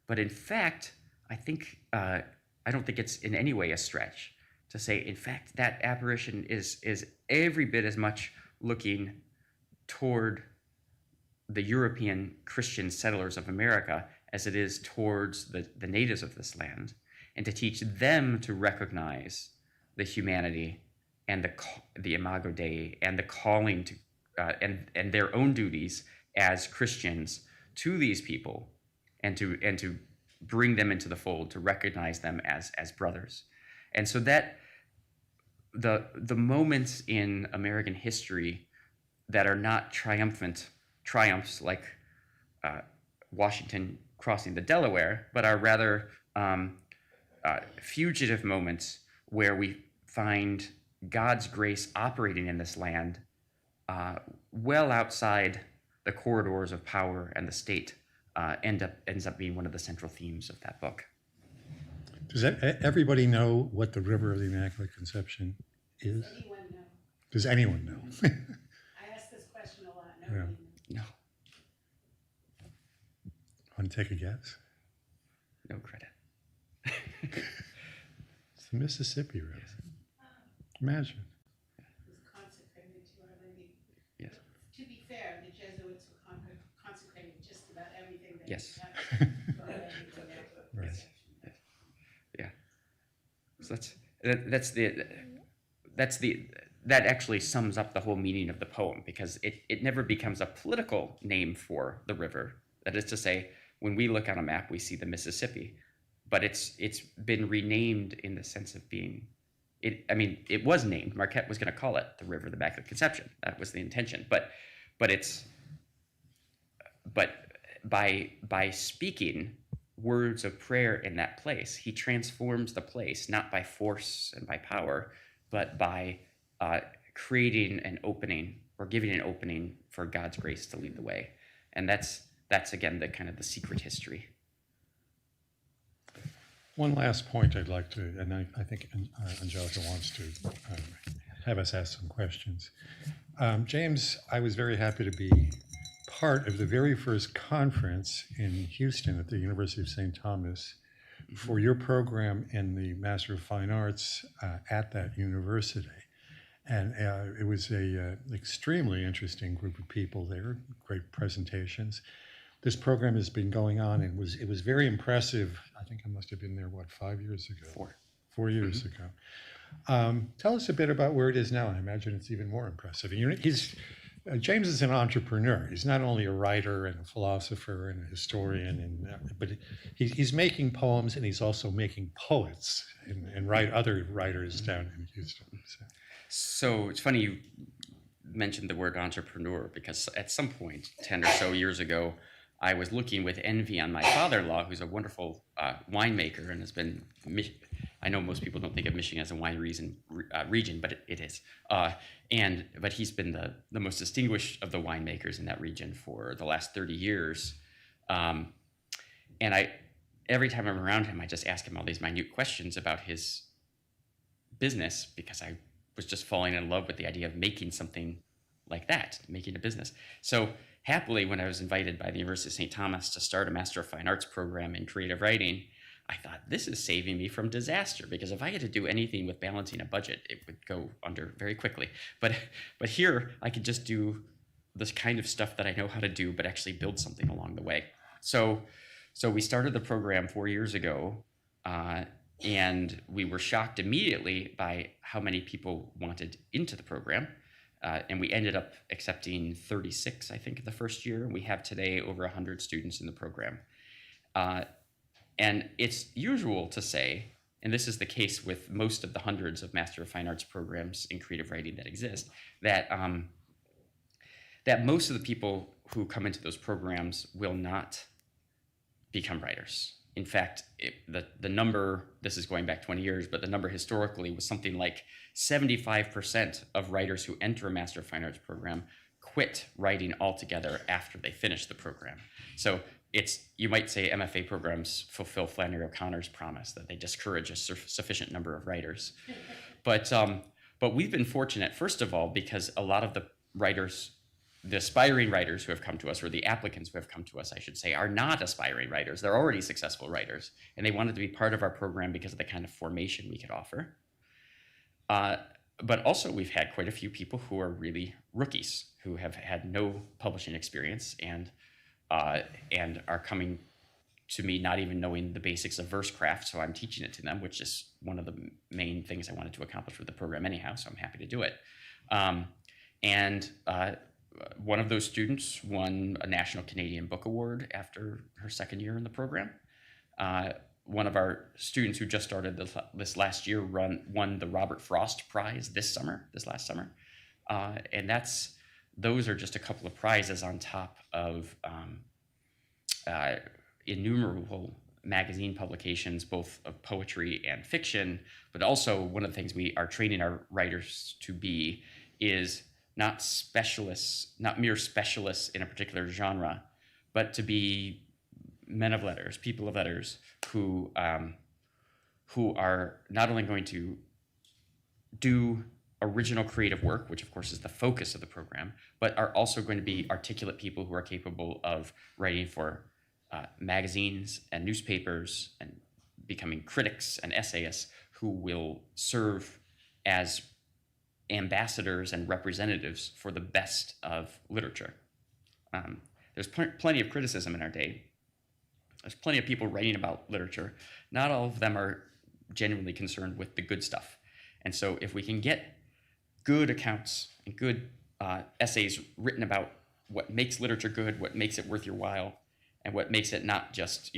But in fact, I don't think it's in any way a stretch to say, in fact, that apparition is every bit as much looking toward the European Christian settlers of America as it is towards the natives of this land, and to teach them to recognize the humanity and the Imago Dei and the calling to and their own duties as Christians to these people, and to bring them into the fold, to recognize them as brothers. And so that the moments in American history that are not triumphs like Washington crossing the Delaware, but are rather fugitive moments where we find God's grace operating in this land well outside the corridors of power and the state ends up being one of the central themes of that book. Does everybody know what the River of the Immaculate Conception is? Does anyone know? Does anyone know? I ask this question a lot. Nobody knows. No, Want to take a guess? no credit. It's the Mississippi River. Imagine. It was consecrated to Our Lady. Yes. To be fair, the Jesuits were consecrated just about everything they Yes. touched. For Our Lady of the Immaculate Right. Conception. Yeah. So that actually sums up the whole meaning of the poem, because it never becomes a political name for the river. That is to say, when we look on a map, we see the Mississippi, but it's been renamed in the sense of being. It was named. Marquette was going to call it the River of the Immaculate Conception. That was the intention. But by speaking words of prayer in that place, he transforms the place, not by force and by power, but by creating an opening or giving an opening for God's grace to lead the way. And that's again the kind of the secret history. One last point I'd like to, and I think Angelica wants to have us ask some questions. James, I was very happy to be part of the very first conference in Houston at the University of St. Thomas for your program in the Master of Fine Arts at that university. And it was a extremely interesting group of people there, great presentations. This program has been going on, and it was very impressive. I think I must have been there, 5 years ago? 4 years ago. Tell us a bit about where it is now. I imagine it's even more impressive. James is an entrepreneur. He's not only a writer and a philosopher and a historian, but he's making poems, and he's also making poets and other writers down in Houston. So it's funny you mentioned the word entrepreneur, because at some point 10 or so years ago, I was looking with envy on my father-in-law, who's a wonderful winemaker and has been. I know most people don't think of Michigan as a wine region, but it is. But he's been the most distinguished of the winemakers in that region for the last 30 years. And every time I'm around him, I just ask him all these minute questions about his business, because I was just falling in love with the idea of making something like that, making a business. So happily, when I was invited by the University of St. Thomas to start a Master of Fine Arts program in creative writing, I thought, this is saving me from disaster, because if I had to do anything with balancing a budget, it would go under very quickly. But here, I could just do this kind of stuff that I know how to do, but actually build something along the way. So we started the program 4 years ago, and we were shocked immediately by how many people wanted into the program. And we ended up accepting 36, I think, the first year. We have today over 100 students in the program. And it's usual to say, and this is the case with most of the hundreds of Master of Fine Arts programs in creative writing that exist, that most of the people who come into those programs will not become writers. In fact, the number, this is going back 20 years, but the number historically was something like 75% of writers who enter a Master of Fine Arts program quit writing altogether after they finish the program. So you might say MFA programs fulfill Flannery O'Connor's promise that they discourage a sufficient number of writers. But we've been fortunate, first of all, because a lot of the writers, the aspiring writers who have come to us, or the applicants who have come to us, I should say, are not aspiring writers. They're already successful writers, and they wanted to be part of our program because of the kind of formation we could offer. But also, we've had quite a few people who are really rookies, who have had no publishing experience and are coming to me not even knowing the basics of verse craft, so I'm teaching it to them, which is one of the main things I wanted to accomplish with the program anyhow, so I'm happy to do it. One of those students won a National Canadian Book Award after her second year in the program. One of our students who just started this last year won the Robert Frost Prize this last summer. And those are just a couple of prizes on top of innumerable magazine publications, both of poetry and fiction, but also one of the things we are training our writers to be is not specialists, not mere specialists in a particular genre, but to be men of letters, people of letters who are not only going to do original creative work, which of course is the focus of the program, but are also going to be articulate people who are capable of writing for magazines and newspapers and becoming critics and essayists who will serve as ambassadors and representatives for the best of literature. There's plenty of criticism in our day. There's plenty of people writing about literature. Not all of them are genuinely concerned with the good stuff. And so if we can get good accounts and good essays written about what makes literature good, what makes it worth your while, and what makes it not just,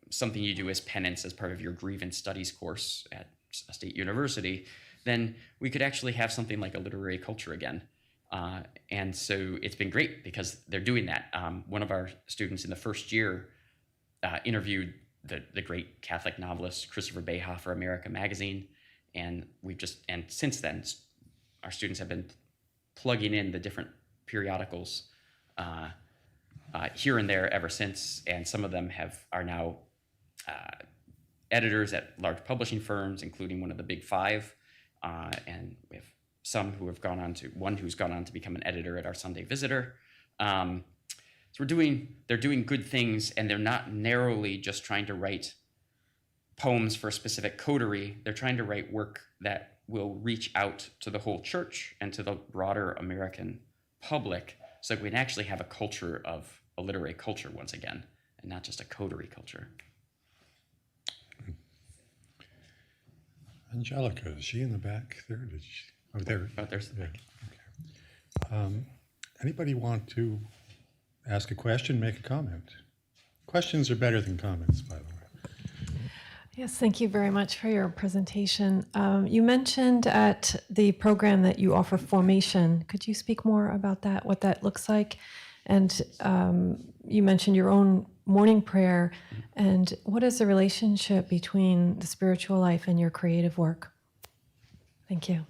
something you do as penance as part of your grievance studies course at a state university, then we could actually have something like a literary culture again. And so it's been great because they're doing that. One of our students in the first year interviewed the great Catholic novelist Christopher Beha for America Magazine, and since then our students have been plugging in the different periodicals here and there ever since, and some of them are now editors at large publishing firms, including one of the big five, and we have some who have one who's gone on to become an editor at our Sunday Visitor. So they're doing good things, and they're not narrowly just trying to write poems for a specific coterie. They're trying to write work that will reach out to the whole church and to the broader American public, so that we can actually have a literary culture once again, and not just a coterie culture. Angelica, is she in the back there? There. Oh, there's the Yeah. mic. Okay. Anybody want to ask a question, make a comment? Questions are better than comments, by the way. Yes, thank you very much for your presentation. You mentioned at the program that you offer formation. Could you speak more about that, what that looks like? And you mentioned your own morning prayer. And what is the relationship between the spiritual life and your creative work? Thank you.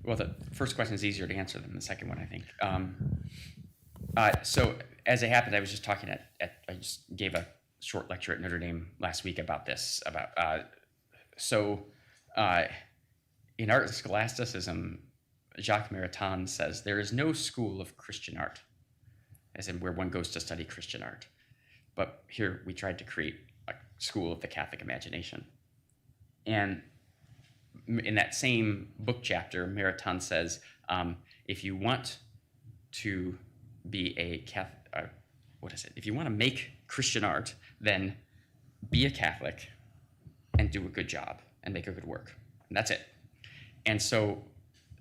Well, the first question is easier to answer than the second one, I think. So as it happened, I was just talking I just gave a short lecture at Notre Dame last week about this. In art scholasticism, Jacques Maritain says there is no school of Christian art, as in where one goes to study Christian art. But here we tried to create a school of the Catholic imagination. And in that same book chapter, Maritain says, if you want to be a Catholic, if you want to make Christian art, then be a Catholic and do a good job and make a good work. And that's it. And so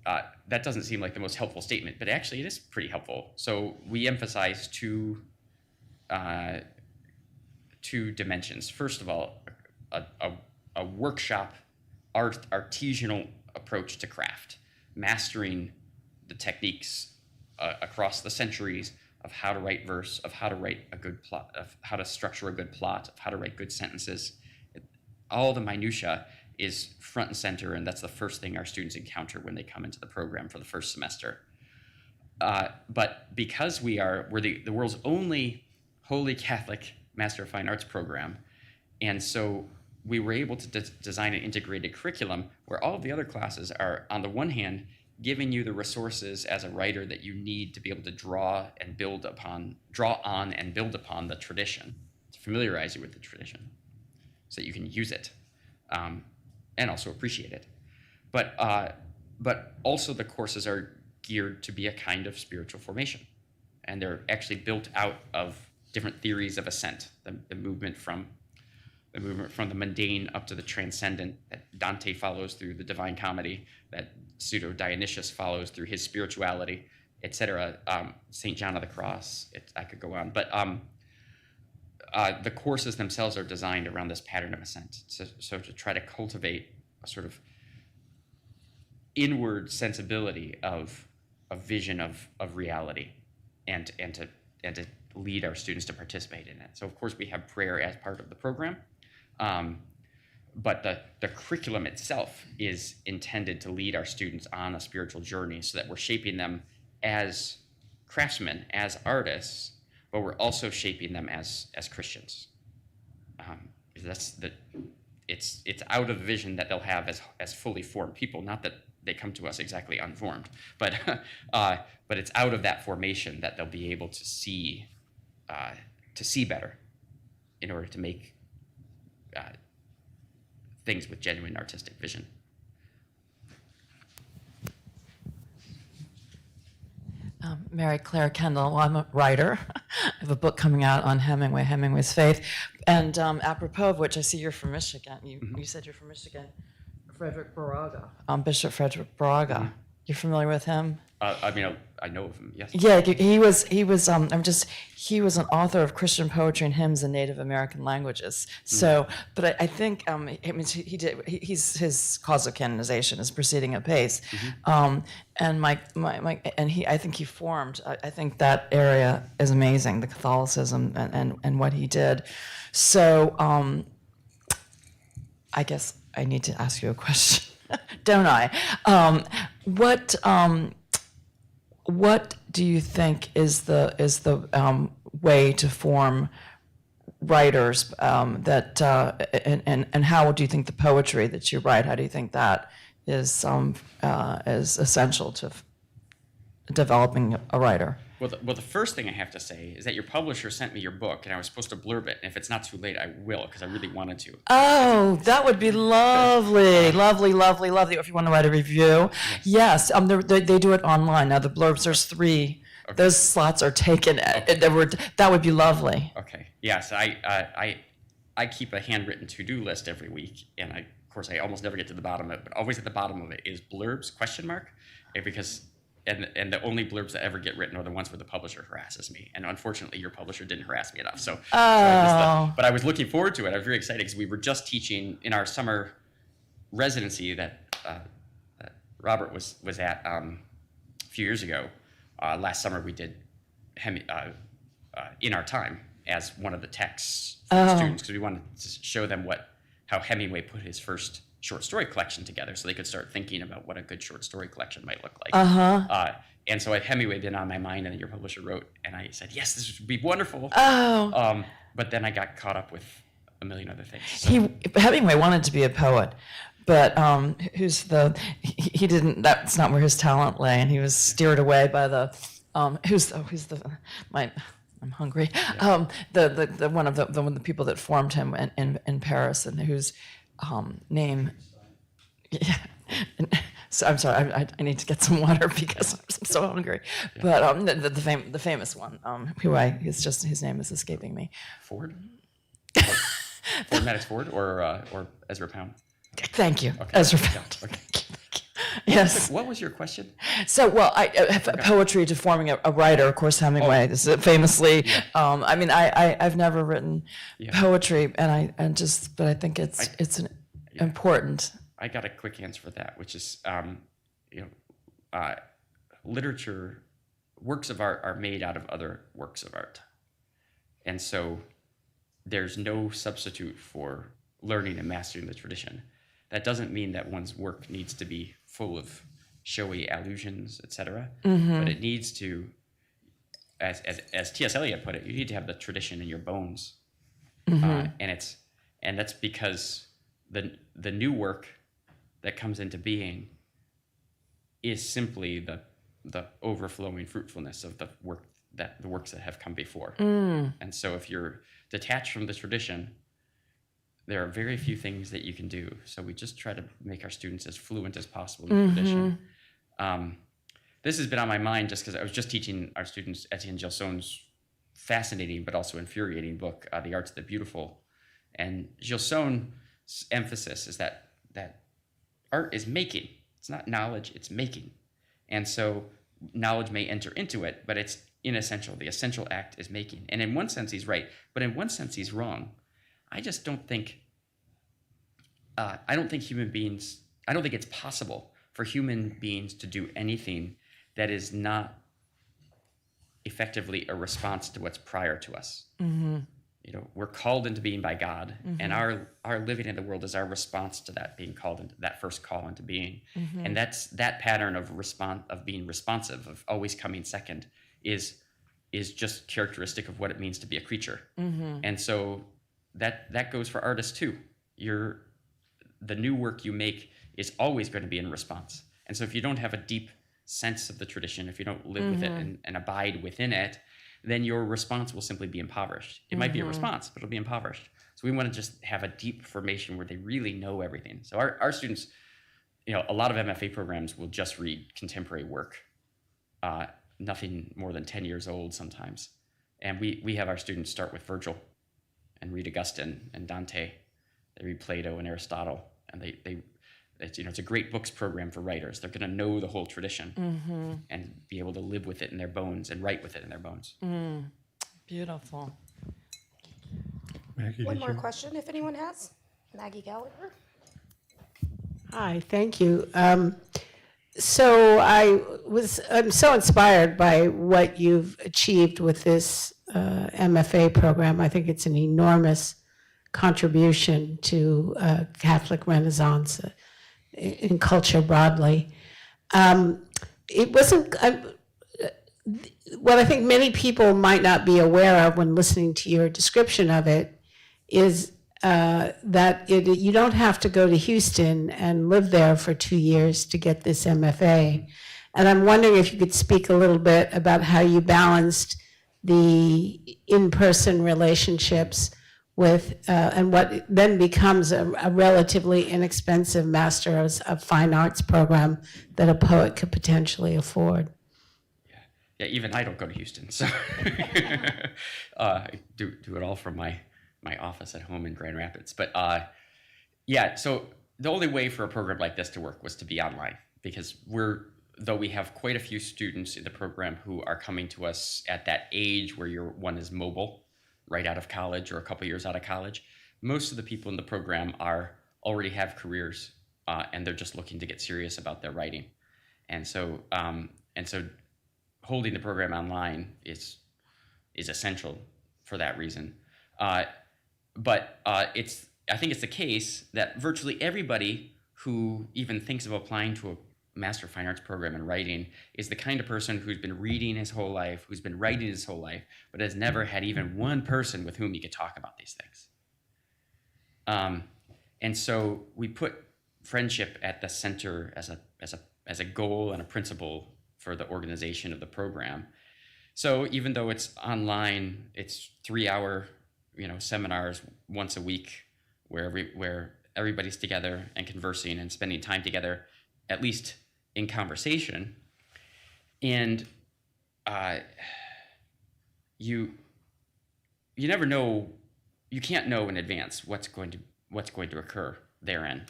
that doesn't seem like the most helpful statement, but actually it is pretty helpful. So we emphasize two dimensions. First of all, a workshop, artisanal approach to craft, mastering the techniques across the centuries of how to write verse, of how to write a good plot, of how to structure a good plot, of how to write good sentences. All the minutia is front and center, and that's the first thing our students encounter when they come into the program for the first semester. But because we're the world's only Holy Catholic Master of Fine Arts program, and so we were able to design an integrated curriculum where all of the other classes are, on the one hand, giving you the resources as a writer that you need to be able to draw on and build upon the tradition, to familiarize you with the tradition, so that you can use it and also appreciate it. But also the courses are geared to be a kind of spiritual formation, and they're actually built out of different theories of ascent, the movement from the mundane up to the transcendent that Dante follows through the Divine Comedy, that Pseudo-Dionysius follows through his spirituality, etc. St. John of the Cross, I could go on. But the courses themselves are designed around this pattern of ascent. So to try to cultivate a sort of inward sensibility of a vision of reality, and to lead our students to participate in it. So of course we have prayer as part of the program, but the curriculum itself is intended to lead our students on a spiritual journey so that we're shaping them as craftsmen, as artists, but we're also shaping them as Christians. It's out of the vision that they'll have as fully formed people. Not that they come to us exactly unformed, but it's out of that formation that they'll be able to see better in order to make things with genuine artistic vision. Mary Claire Kendall. Well, I'm a writer. I have a book coming out on Hemingway's faith. And apropos of which, I see you're from Michigan. You said you're from Michigan. Frederick Baraga, Bishop Frederick Baraga. You're familiar with him? I mean, I know of him. Yes. Yeah, he was an author of Christian poetry and hymns in Native American languages. So, but I think his cause of canonization is proceeding apace. And I think he formed. I think that area is amazing, the Catholicism and what he did. So, I guess I need to ask you a question, don't I? What do you think is the way to form writers and how do you think the poetry that you write, how do you think that is essential to developing a writer? Well, the first thing I have to say is that your publisher sent me your book, and I was supposed to blurb it. And if it's not too late, I will, because I really wanted to. Oh, that would be lovely, lovely, lovely, lovely. If you want to write a review, yes, they do it online now. The blurbs, there's 3. Okay. Those slots are taken. Okay. That would be lovely. Okay. Yes, I keep a handwritten to-do list every week, and of course I almost never get to the bottom of it, but always at the bottom of it is blurbs ? Because. And the only blurbs that ever get written are the ones where the publisher harasses me. And unfortunately, your publisher didn't harass me enough. So but I was looking forward to it. I was very excited because we were just teaching in our summer residency that Robert was at a few years ago. Last summer, we did In Our Time as one of the texts for the students because we wanted to show them how Hemingway put his first short story collection together so they could start thinking about what a good short story collection might look like. And so Hemingway been on my mind, and then your publisher wrote, and I said, yes, this would be wonderful. But then I got caught up with a million other things. So. Hemingway wanted to be a poet, but he didn't, that's not where his talent lay, and he was steered away by I'm hungry. Yeah. One of the people that formed him in Paris, and whose name. Yeah. So I'm sorry. I need to get some water because I'm so hungry. Yeah. But the famous one, his name is escaping me. Ford. Ford Maddox Ford or Ezra Pound. Thank you, okay. Ezra Pound. Okay. Thank you. Yes. What was your question? So, poetry to forming a writer. Of course, Hemingway is famously. Yeah. I've never written poetry, but I think it's important. I got a quick answer for that, which is, literature, works of art are made out of other works of art, and so there's no substitute for learning and mastering the tradition. That doesn't mean that one's work needs to be full of showy allusions, etc. Mm-hmm. But it needs to, as T.S. Eliot put it, you need to have the tradition in your bones, mm-hmm. And that's because the new work that comes into being is simply the overflowing fruitfulness of the works that have come before. Mm. And so if you're detached from the tradition, there are very few things that you can do. So we just try to make our students as fluent as possible in the mm-hmm. tradition. This has been on my mind just because I was just teaching our students Etienne Gilson's fascinating but also infuriating book, The Arts of the Beautiful. And Gilson's emphasis is that art is making. It's not knowledge, it's making. And so knowledge may enter into it, but it's inessential. The essential act is making. And in one sense, he's right, but in one sense, he's wrong. I just don't think, I don't think it's possible for human beings to do anything that is not effectively a response to what's prior to us. You know, we're called into being by God, and our living in the world is our response to that being called into that first call into being. And that pattern of being responsive, of always coming second, is just characteristic of what it means to be a creature. And so that goes for artists too. The new work you make is always going to be in response. And so if you don't have a deep sense of the tradition, if you don't live with it and abide within it, then your response will simply be impoverished. It might be a response, but it'll be impoverished. So we want to just have a deep formation where they really know everything. So our students, you know, a lot of MFA programs will just read contemporary work, nothing more than 10 years old sometimes. And we have our students start with Virgil and read Augustine and Dante. They read Plato and Aristotle, and it's a great books program for writers. They're going to know the whole tradition and be able to live with it in their bones and write with it in their bones. Beautiful. Maggie, One did more you? question, if anyone has. Maggie Gallagher. Hi, thank you. So I'm so inspired by what you've achieved with this MFA program. I think it's an enormous contribution to Catholic Renaissance in culture broadly. It wasn't what I think many people might not be aware of when listening to your description of it is that you don't have to go to Houston and live there for 2 years to get this MFA. And I'm wondering if you could speak a little bit about how you balanced the in-person relationships with, and what then becomes a relatively inexpensive Master of Fine Arts program that a poet could potentially afford. Yeah, even I don't go to Houston, so I do it all from my office at home in Grand Rapids. But yeah, so the only way for a program like this to work was to be online, because though we have quite a few students in the program who are coming to us at that age where one is mobile, right out of college or a couple years out of college, most of the people in the program already have careers, and they're just looking to get serious about their writing. And so holding the program online is essential for that reason. But I think it's the case that virtually everybody who even thinks of applying to a Master of Fine Arts program in writing is the kind of person who's been reading his whole life, who's been writing his whole life, but has never had even one person with whom he could talk about these things. And so we put friendship at the center as a goal and a principle for the organization of the program. So even though it's online, it's 3-hour, seminars once a week where everybody's together and conversing and spending time together, at least in conversation. And you never know, you can't know in advance what's going to occur therein.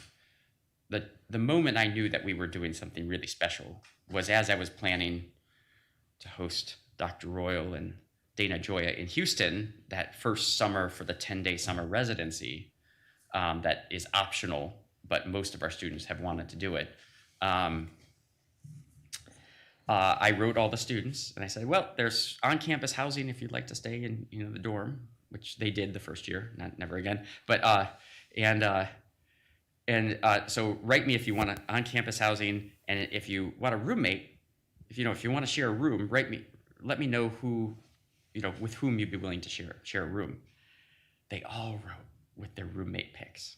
The moment I knew that we were doing something really special was as I was planning to host Dr. Royal and Dana Joya in Houston that first summer for the 10-day summer residency that is optional, but most of our students have wanted to do it. I wrote all the students and I said, well, there's on-campus housing if you'd like to stay in the dorm, which they did the first year, never again. But so write me if you want on-campus housing, and if you want a roommate, if you want to share a room, let me know who, with whom you'd be willing to share a room. They all wrote with their roommate picks.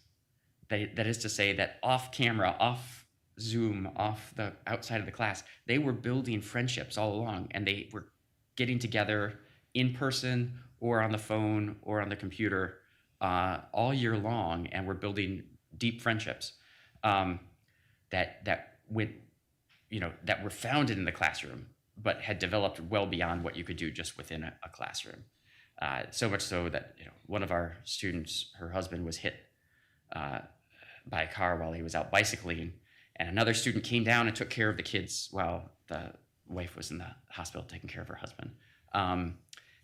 That is to say that off camera, off Zoom, off the outside of the class, they were building friendships all along, and they were getting together in person or on the phone or on the computer all year long, and were building deep friendships that were founded in the classroom, but had developed well beyond what you could do just within a classroom. So much so that one of our students, her husband was hit by a car while he was out bicycling, and another student came down and took care of the kids while the wife was in the hospital taking care of her husband.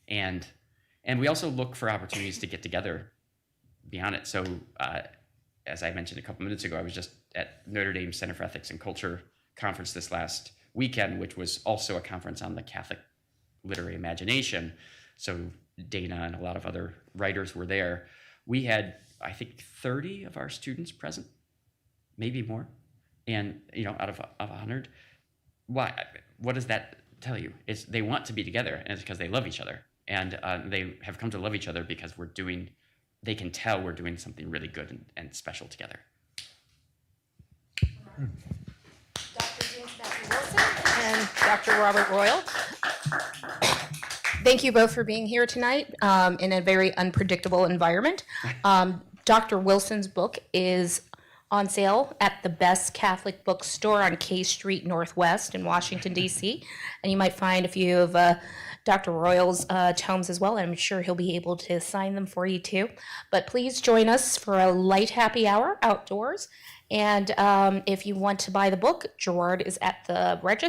And we also look for opportunities to get together beyond it. So as I mentioned a couple minutes ago, I was just at Notre Dame Center for Ethics and Culture conference this last weekend, which was also a conference on the Catholic literary imagination. So Dana and a lot of other writers were there. We had, I think, 30 of our students present, maybe more. And, out of 100, why? What does that tell you? It's they want to be together, and it's because they love each other. And they have come to love each other because they can tell we're doing something really good and special together. Dr. James Matthew Wilson and Dr. Robert Royal. Thank you both for being here tonight in a very unpredictable environment. Dr. Wilson's book is on sale at the Best Catholic Bookstore on K Street Northwest in Washington, D.C. And you might find a few of Dr. Royal's tomes as well, and I'm sure he'll be able to sign them for you too. But please join us for a light happy hour outdoors. And if you want to buy the book, Gerard is at the register.